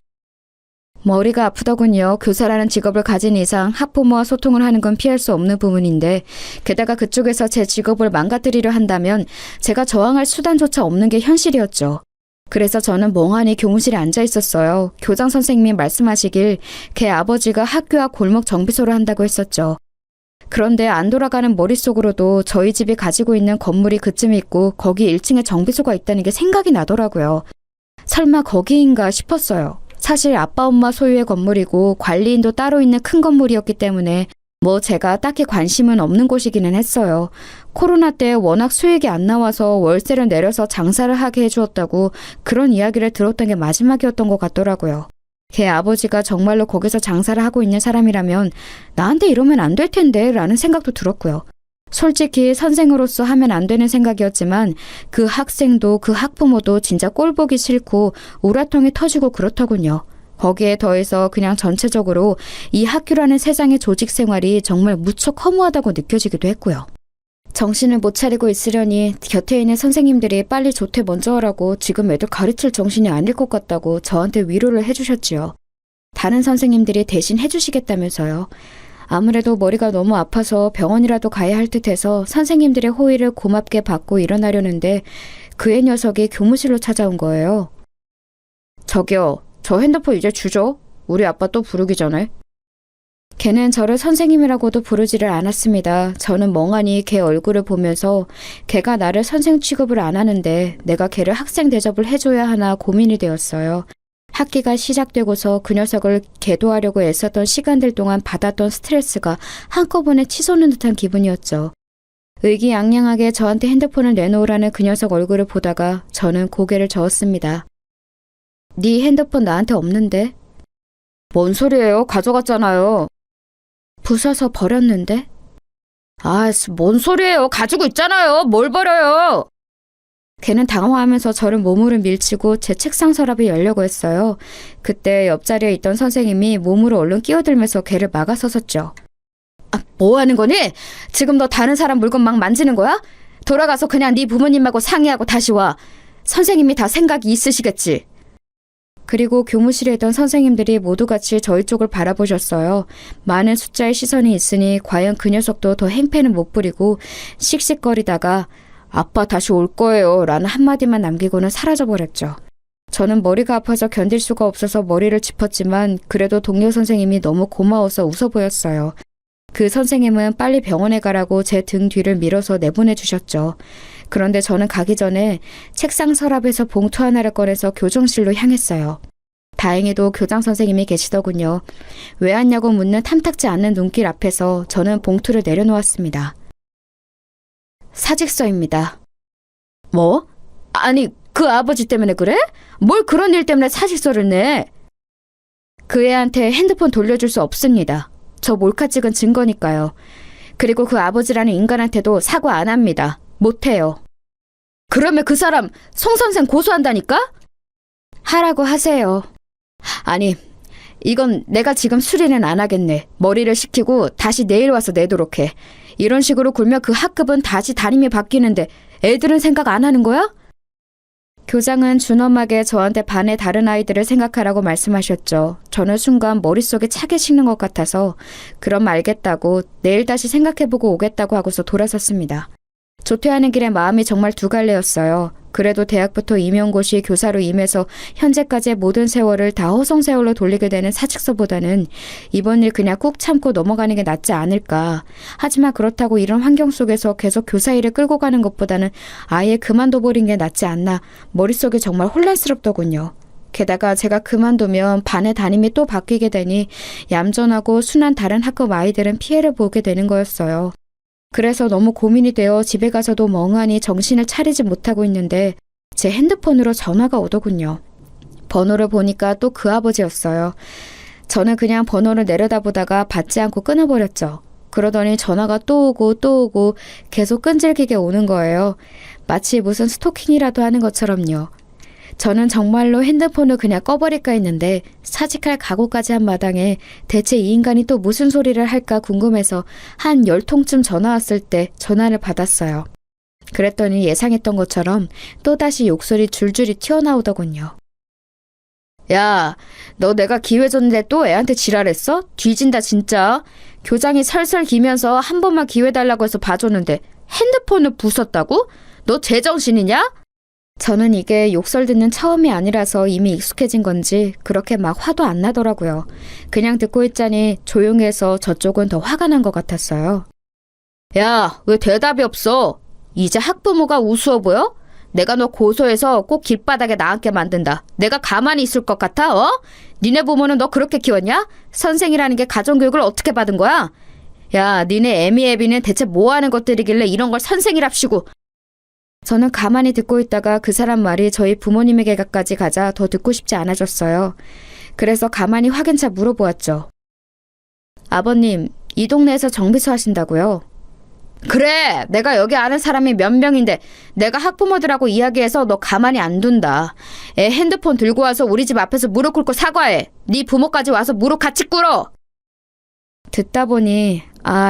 머리가 아프더군요. 교사라는 직업을 가진 이상 학부모와 소통을 하는 건 피할 수 없는 부분인데 게다가 그쪽에서 제 직업을 망가뜨리려 한다면 제가 저항할 수단조차 없는 게 현실이었죠. 그래서 저는 멍하니 교무실에 앉아 있었어요. 교장 선생님이 말씀하시길 걔 아버지가 학교 앞 골목 정비소를 한다고 했었죠. 그런데 안 돌아가는 머릿속으로도 저희 집이 가지고 있는 건물이 그쯤에 있고 거기 1층에 정비소가 있다는 게 생각이 나더라고요. 설마 거기인가 싶었어요. 사실 아빠 엄마 소유의 건물이고 관리인도 따로 있는 큰 건물이었기 때문에 뭐 제가 딱히 관심은 없는 곳이기는 했어요. 코로나 때 워낙 수익이 안 나와서 월세를 내려서 장사를 하게 해주었다고 그런 이야기를 들었던 게 마지막이었던 것 같더라고요. 걔 아버지가 정말로 거기서 장사를 하고 있는 사람이라면 나한테 이러면 안 될 텐데 라는 생각도 들었고요. 솔직히 선생으로서 하면 안 되는 생각이었지만 그 학생도 그 학부모도 진짜 꼴보기 싫고 우라통이 터지고 그렇더군요. 거기에 더해서 그냥 전체적으로 이 학교라는 세상의 조직 생활이 정말 무척 허무하다고 느껴지기도 했고요. 정신을 못 차리고 있으려니 곁에 있는 선생님들이 빨리 조퇴 먼저 하라고 지금 애들 가르칠 정신이 아닐 것 같다고 저한테 위로를 해주셨지요. 다른 선생님들이 대신 해주시겠다면서요. 아무래도 머리가 너무 아파서 병원이라도 가야 할 듯해서 선생님들의 호의를 고맙게 받고 일어나려는데 그 애 녀석이 교무실로 찾아온 거예요. 저기요, 저 핸드폰 이제 주죠? 우리 아빠 또 부르기 전에. 걔는 저를 선생님이라고도 부르지를 않았습니다. 저는 멍하니 걔 얼굴을 보면서 걔가 나를 선생 취급을 안 하는데 내가 걔를 학생 대접을 해줘야 하나 고민이 되었어요. 학기가 시작되고서 그 녀석을 계도하려고 애썼던 시간들 동안 받았던 스트레스가 한꺼번에 치솟는 듯한 기분이었죠. 의기양양하게 저한테 핸드폰을 내놓으라는 그 녀석 얼굴을 보다가 저는 고개를 저었습니다. 네 핸드폰 나한테 없는데? 뭔 소리예요? 가져갔잖아요. 부숴서 버렸는데? 아, 뭔 소리예요? 가지고 있잖아요. 뭘 버려요? 걔는 당황하면서 저를 몸으로 밀치고 제 책상 서랍이 열려고 했어요. 그때 옆자리에 있던 선생님이 몸으로 얼른 끼어들면서 걔를 막아서섰죠. 아, 뭐 하는 거니? 지금 너 다른 사람 물건 막 만지는 거야? 돌아가서 그냥 네 부모님하고 상의하고 다시 와. 선생님이 다 생각이 있으시겠지. 그리고 교무실에 있던 선생님들이 모두 같이 저희 쪽을 바라보셨어요. 많은 숫자의 시선이 있으니 과연 그 녀석도 더 행패는 못 부리고 씩씩거리다가 아빠 다시 올 거예요 라는 한마디만 남기고는 사라져버렸죠. 저는 머리가 아파서 견딜 수가 없어서 머리를 짚었지만 그래도 동료 선생님이 너무 고마워서 웃어 보였어요. 그 선생님은 빨리 병원에 가라고 제 등 뒤를 밀어서 내보내 주셨죠. 그런데 저는 가기 전에 책상 서랍에서 봉투 하나를 꺼내서 교정실로 향했어요. 다행히도 교장 선생님이 계시더군요. 왜 왔냐고 묻는 탐탁지 않는 눈길 앞에서 저는 봉투를 내려놓았습니다. 사직서입니다. 뭐? 아니, 그 아버지 때문에 그래? 뭘 그런 일 때문에 사직서를 내? 그 애한테 핸드폰 돌려줄 수 없습니다. 저 몰카 찍은 증거니까요. 그리고 그 아버지라는 인간한테도 사과 안 합니다. 못해요. 그러면 그 사람 송 선생 고소한다니까? 하라고 하세요. 아니, 이건 내가 지금 수리는 안 하겠네. 머리를 식히고 다시 내일 와서 내도록 해. 이런 식으로 굴면 그 학급은 다시 담임이 바뀌는데 애들은 생각 안 하는 거야? 교장은 준엄하게 저한테 반의 다른 아이들을 생각하라고 말씀하셨죠. 저는 순간 머릿속에 차게 식는 것 같아서 그럼 알겠다고 내일 다시 생각해보고 오겠다고 하고서 돌아섰습니다. 조퇴하는 길에 마음이 정말 두 갈래였어요. 그래도 대학부터 임용고시 교사로 임해서 현재까지의 모든 세월을 다 허송세월로 돌리게 되는 사직서보다는 이번 일 그냥 꾹 참고 넘어가는 게 낫지 않을까. 하지만 그렇다고 이런 환경 속에서 계속 교사 일을 끌고 가는 것보다는 아예 그만둬버린 게 낫지 않나. 머릿속이 정말 혼란스럽더군요. 게다가 제가 그만두면 반의 담임이 또 바뀌게 되니 얌전하고 순한 다른 학급 아이들은 피해를 보게 되는 거였어요. 그래서 너무 고민이 되어 집에 가서도 멍하니 정신을 차리지 못하고 있는데 제 핸드폰으로 전화가 오더군요. 번호를 보니까 또 그 아버지였어요. 저는 그냥 번호를 내려다보다가 받지 않고 끊어버렸죠. 그러더니 전화가 또 오고 또 오고 계속 끈질기게 오는 거예요. 마치 무슨 스토킹이라도 하는 것처럼요. 저는 정말로 핸드폰을 그냥 꺼버릴까 했는데 사직할 각오까지 한 마당에 대체 이 인간이 또 무슨 소리를 할까 궁금해서 한 10통쯤 전화 왔을 때 전화를 받았어요. 그랬더니 예상했던 것처럼 또다시 욕설이 줄줄이 튀어나오더군요. 야, 너 내가 기회 줬는데 또 애한테 지랄했어? 뒤진다 진짜. 교장이 설설 기면서 한 번만 기회 달라고 해서 봐줬는데 핸드폰을 부쉈다고? 너 제정신이냐? 저는 이게 욕설 듣는 처음이 아니라서 이미 익숙해진 건지 그렇게 막 화도 안 나더라고요. 그냥 듣고 있자니 조용해서 저쪽은 더 화가 난 것 같았어요. 야, 왜 대답이 없어? 이제 학부모가 우스워 보여? 내가 너 고소해서 꼭 길바닥에 나앉게 만든다. 내가 가만히 있을 것 같아? 어? 니네 부모는 너 그렇게 키웠냐? 선생이라는 게 가정교육을 어떻게 받은 거야? 야, 니네 애미 애비는 대체 뭐 하는 것들이길래 이런 걸 선생이랍시고. 저는 가만히 듣고 있다가 그 사람 말이 저희 부모님에게까지 가자 더 듣고 싶지 않아졌어요. 그래서 가만히 확인차 물어보았죠. 아버님, 이 동네에서 정비소 하신다고요? 그래, 내가 여기 아는 사람이 몇 명인데 내가 학부모들하고 이야기해서 너 가만히 안 둔다. 애 핸드폰 들고 와서 우리 집 앞에서 무릎 꿇고 사과해. 네 부모까지 와서 무릎 같이 꿇어. 듣다 보니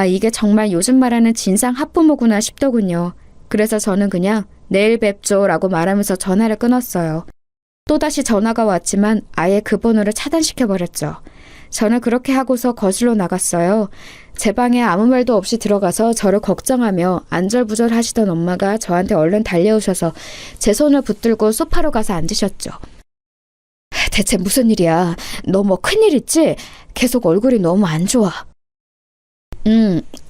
이게 정말 요즘 말하는 진상 학부모구나 싶더군요. 그래서 저는 그냥 내일 뵙죠 라고 말하면서 전화를 끊었어요. 또다시 전화가 왔지만 아예 그 번호를 차단시켜버렸죠. 저는 그렇게 하고서 거실로 나갔어요. 제 방에 아무 말도 없이 들어가서 저를 걱정하며 안절부절 하시던 엄마가 저한테 얼른 달려오셔서 제 손을 붙들고 소파로 가서 앉으셨죠. 대체 무슨 일이야? 너 뭐 큰일 있지? 계속 얼굴이 너무 안 좋아.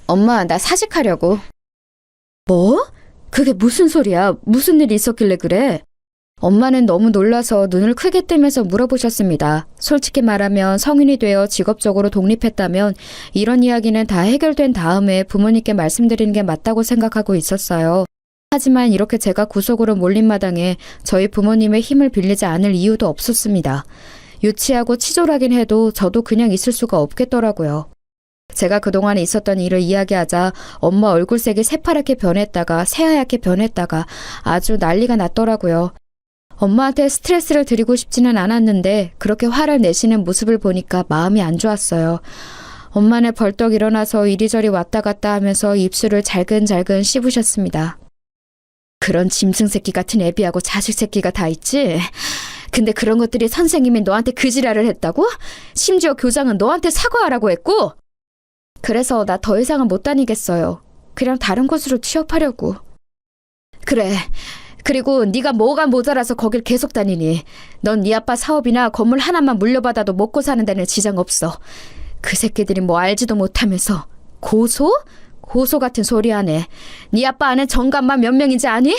엄마 나 사직하려고. 뭐? 그게 무슨 소리야? 무슨 일이 있었길래 그래? 엄마는 너무 놀라서 눈을 크게 뜨면서 물어보셨습니다. 솔직히 말하면 성인이 되어 직업적으로 독립했다면 이런 이야기는 다 해결된 다음에 부모님께 말씀드리는 게 맞다고 생각하고 있었어요. 하지만 이렇게 제가 구속으로 몰린 마당에 저희 부모님의 힘을 빌리지 않을 이유도 없었습니다. 유치하고 치졸하긴 해도 저도 그냥 있을 수가 없겠더라고요. 제가 그동안 있었던 일을 이야기하자 엄마 얼굴색이 새파랗게 변했다가 새하얗게 변했다가 아주 난리가 났더라고요. 엄마한테 스트레스를 드리고 싶지는 않았는데 그렇게 화를 내시는 모습을 보니까 마음이 안 좋았어요. 엄마는 벌떡 일어나서 이리저리 왔다 갔다 하면서 입술을 잘근잘근 씹으셨습니다. 그런 짐승 새끼 같은 애비하고 자식 새끼가 다 있지? 근데 그런 것들이 선생님이 너한테 그 지랄을 했다고? 심지어 교장은 너한테 사과하라고 했고? 그래서 나 더 이상은 못 다니겠어요. 그냥 다른 곳으로 취업하려고. 그래. 그리고 네가 뭐가 모자라서 거길 계속 다니니. 넌 네 아빠 사업이나 건물 하나만 물려받아도 먹고 사는 데는 지장 없어. 그 새끼들이 뭐 알지도 못하면서. 고소? 고소 같은 소리 하네. 네 아빠 아는 정감만 몇 명인지 아니?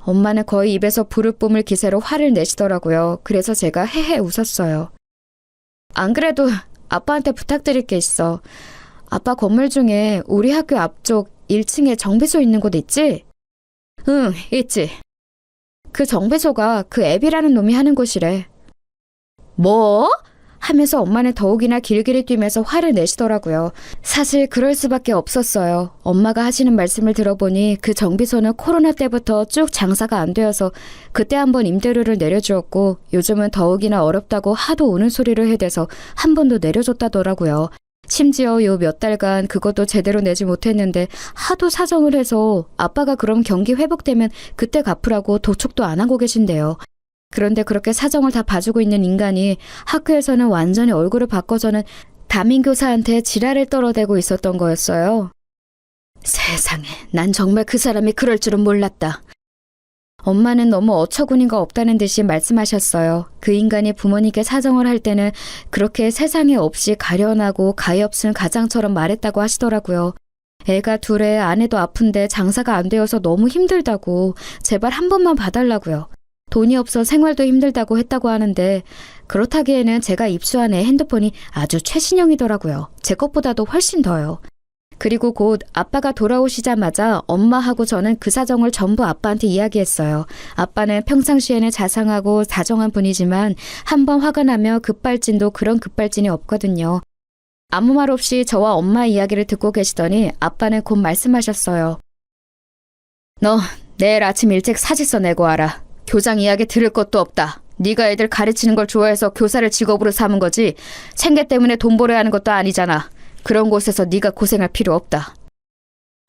엄마는 거의 입에서 불을 뿜을 기세로 화를 내시더라고요. 그래서 제가 헤헤 웃었어요. 안 그래도 아빠한테 부탁드릴 게 있어. 아빠 건물 중에 우리 학교 앞쪽 1층에 정비소 있는 곳 있지? 응, 있지. 그 정비소가 그 앱이라는 놈이 하는 곳이래. 뭐? 하면서 엄마는 더욱이나 길길이 뛰면서 화를 내시더라고요. 사실 그럴 수밖에 없었어요. 엄마가 하시는 말씀을 들어보니 그 정비소는 코로나 때부터 쭉 장사가 안 되어서 그때 한번 임대료를 내려주었고 요즘은 더욱이나 어렵다고 하도 우는 소리를 해대서 한 번도 내려줬다더라고요. 심지어 요 몇 달간 그것도 제대로 내지 못했는데 하도 사정을 해서 아빠가 그럼 경기 회복되면 그때 갚으라고 도촉도 안 하고 계신데요. 그런데 그렇게 사정을 다 봐주고 있는 인간이 학교에서는 완전히 얼굴을 바꿔서는 담임교사한테 지랄을 떨어대고 있었던 거였어요. 세상에, 난 정말 그 사람이 그럴 줄은 몰랐다. 엄마는 너무 어처구니가 없다는 듯이 말씀하셨어요. 그 인간이 부모님께 사정을 할 때는 그렇게 세상에 없이 가련하고 가엾은 가장처럼 말했다고 하시더라고요. 애가 둘에 아내도 아픈데 장사가 안 되어서 너무 힘들다고 제발 한 번만 봐달라고요. 돈이 없어 생활도 힘들다고 했다고 하는데 그렇다기에는 제가 입수한 애 핸드폰이 아주 최신형이더라고요. 제 것보다도 훨씬 더요. 그리고 곧 아빠가 돌아오시자마자 엄마하고 저는 그 사정을 전부 아빠한테 이야기했어요. 아빠는 평상시에는 자상하고 다정한 분이지만 한번 화가 나면 급발진도 그런 급발진이 없거든요. 아무 말 없이 저와 엄마 이야기를 듣고 계시더니 아빠는 곧 말씀하셨어요. 너 내일 아침 일찍 사직서 내고 와라. 교장 이야기 들을 것도 없다. 네가 애들 가르치는 걸 좋아해서 교사를 직업으로 삼은 거지 생계 때문에 돈 벌어야 하는 것도 아니잖아. 그런 곳에서 네가 고생할 필요 없다.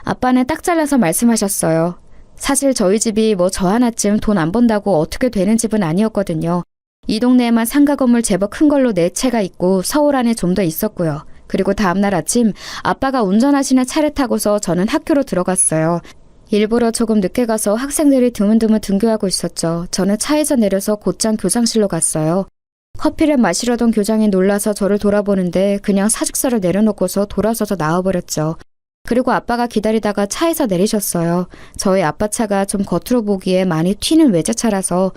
아빠는 딱 잘라서 말씀하셨어요. 사실 저희 집이 뭐 저 하나쯤 돈 안 번다고 어떻게 되는 집은 아니었거든요. 이 동네에만 상가 건물 제법 큰 걸로 4채가 있고 서울 안에 좀 더 있었고요. 그리고 다음날 아침 아빠가 운전하시는 차를 타고서 저는 학교로 들어갔어요. 일부러 조금 늦게 가서 학생들이 드문드문 등교하고 있었죠. 저는 차에서 내려서 곧장 교장실로 갔어요. 커피를 마시려던 교장이 놀라서 저를 돌아보는데 그냥 사직서를 내려놓고서 돌아서서 나와버렸죠. 그리고 아빠가 기다리다가 차에서 내리셨어요. 저희 아빠 차가 좀 겉으로 보기에 많이 튀는 외제차라서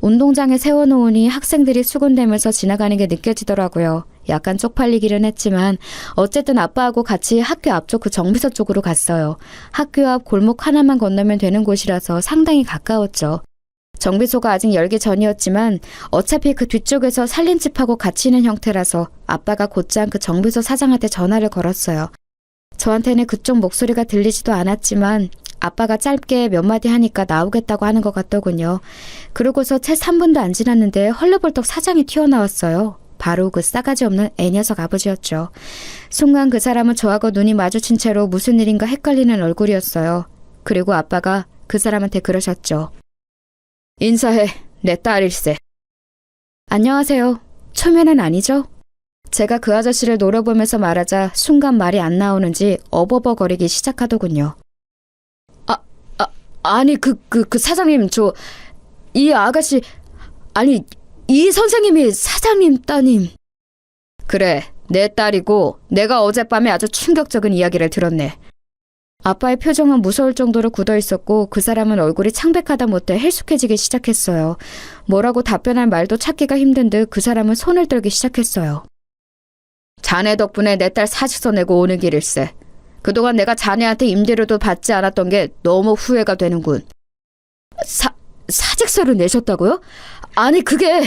운동장에 세워놓으니 학생들이 수군대면서 지나가는 게 느껴지더라고요. 약간 쪽팔리기는 했지만 어쨌든 아빠하고 같이 학교 앞쪽 그 정비소 쪽으로 갔어요. 학교 앞 골목 하나만 건너면 되는 곳이라서 상당히 가까웠죠. 정비소가 아직 열기 전이었지만 어차피 그 뒤쪽에서 살림집하고 같이 있는 형태라서 아빠가 곧장 그 정비소 사장한테 전화를 걸었어요. 저한테는 그쪽 목소리가 들리지도 않았지만 아빠가 짧게 몇 마디 하니까 나오겠다고 하는 것 같더군요. 그러고서 채 3분도 안 지났는데 헐레벌떡 사장이 튀어나왔어요. 바로 그 싸가지 없는 애녀석 아버지였죠. 순간 그 사람은 저하고 눈이 마주친 채로 무슨 일인가 헷갈리는 얼굴이었어요. 그리고 아빠가 그 사람한테 그러셨죠. 인사해. 내 딸일세. 안녕하세요. 초면은 아니죠? 제가 그 아저씨를 노려보면서 말하자 순간 말이 안 나오는지 어버버거리기 시작하더군요. 아니 그 사장님 이 아가씨 아니 이 선생님이 사장님 따님. 그래 내 딸이고 내가 어젯밤에 아주 충격적인 이야기를 들었네. 아빠의 표정은 무서울 정도로 굳어 있었고 그 사람은 얼굴이 창백하다 못해 헬쑥해지기 시작했어요. 뭐라고 답변할 말도 찾기가 힘든 듯 그 사람은 손을 떨기 시작했어요. 자네 덕분에 내 딸 사직서 내고 오는 길일세. 그동안 내가 자네한테 임대료도 받지 않았던 게 너무 후회가 되는군. 사직서를 내셨다고요? 아니 그게...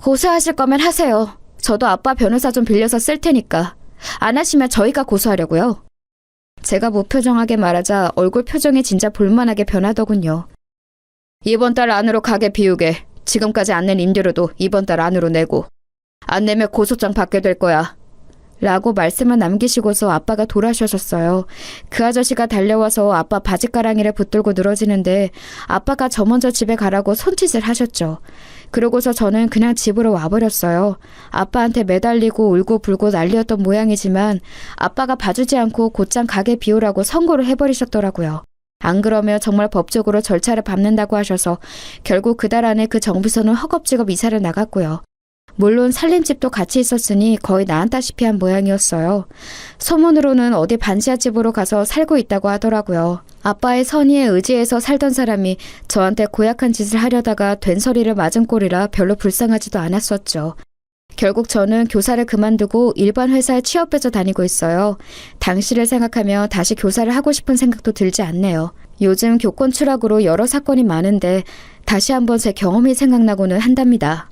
고소하실 거면 하세요. 저도 아빠 변호사 좀 빌려서 쓸 테니까. 안 하시면 저희가 고소하려고요. 제가 무표정하게 말하자 얼굴 표정이 진짜 볼만하게 변하더군요. 이번 달 안으로 가게 비우게. 지금까지 안 낸 임대료도 이번 달 안으로 내고. 안 내면 고소장 받게 될 거야. 라고 말씀을 남기시고서 아빠가 돌아서셨어요. 그 아저씨가 달려와서 아빠 바지가랑이를 붙들고 늘어지는데 아빠가 저 먼저 집에 가라고 손짓을 하셨죠. 그러고서 저는 그냥 집으로 와버렸어요. 아빠한테 매달리고 울고 불고 난리였던 모양이지만 아빠가 봐주지 않고 곧장 가게 비우라고 선고를 해버리셨더라고요. 안 그러면 정말 법적으로 절차를 밟는다고 하셔서 결국 그달 안에 그 정비소는 허겁지겁 이사를 나갔고요. 물론 살림집도 같이 있었으니 거의 나앉다시피 한 모양이었어요. 소문으로는 어디 반지하 집으로 가서 살고 있다고 하더라고요. 아빠의 선의에 의지해서 살던 사람이 저한테 고약한 짓을 하려다가 된소리를 맞은 꼴이라 별로 불쌍하지도 않았었죠. 결국 저는 교사를 그만두고 일반 회사에 취업해서 다니고 있어요. 당시를 생각하며 다시 교사를 하고 싶은 생각도 들지 않네요. 요즘 교권 추락으로 여러 사건이 많은데 다시 한번 제 경험이 생각나고는 한답니다.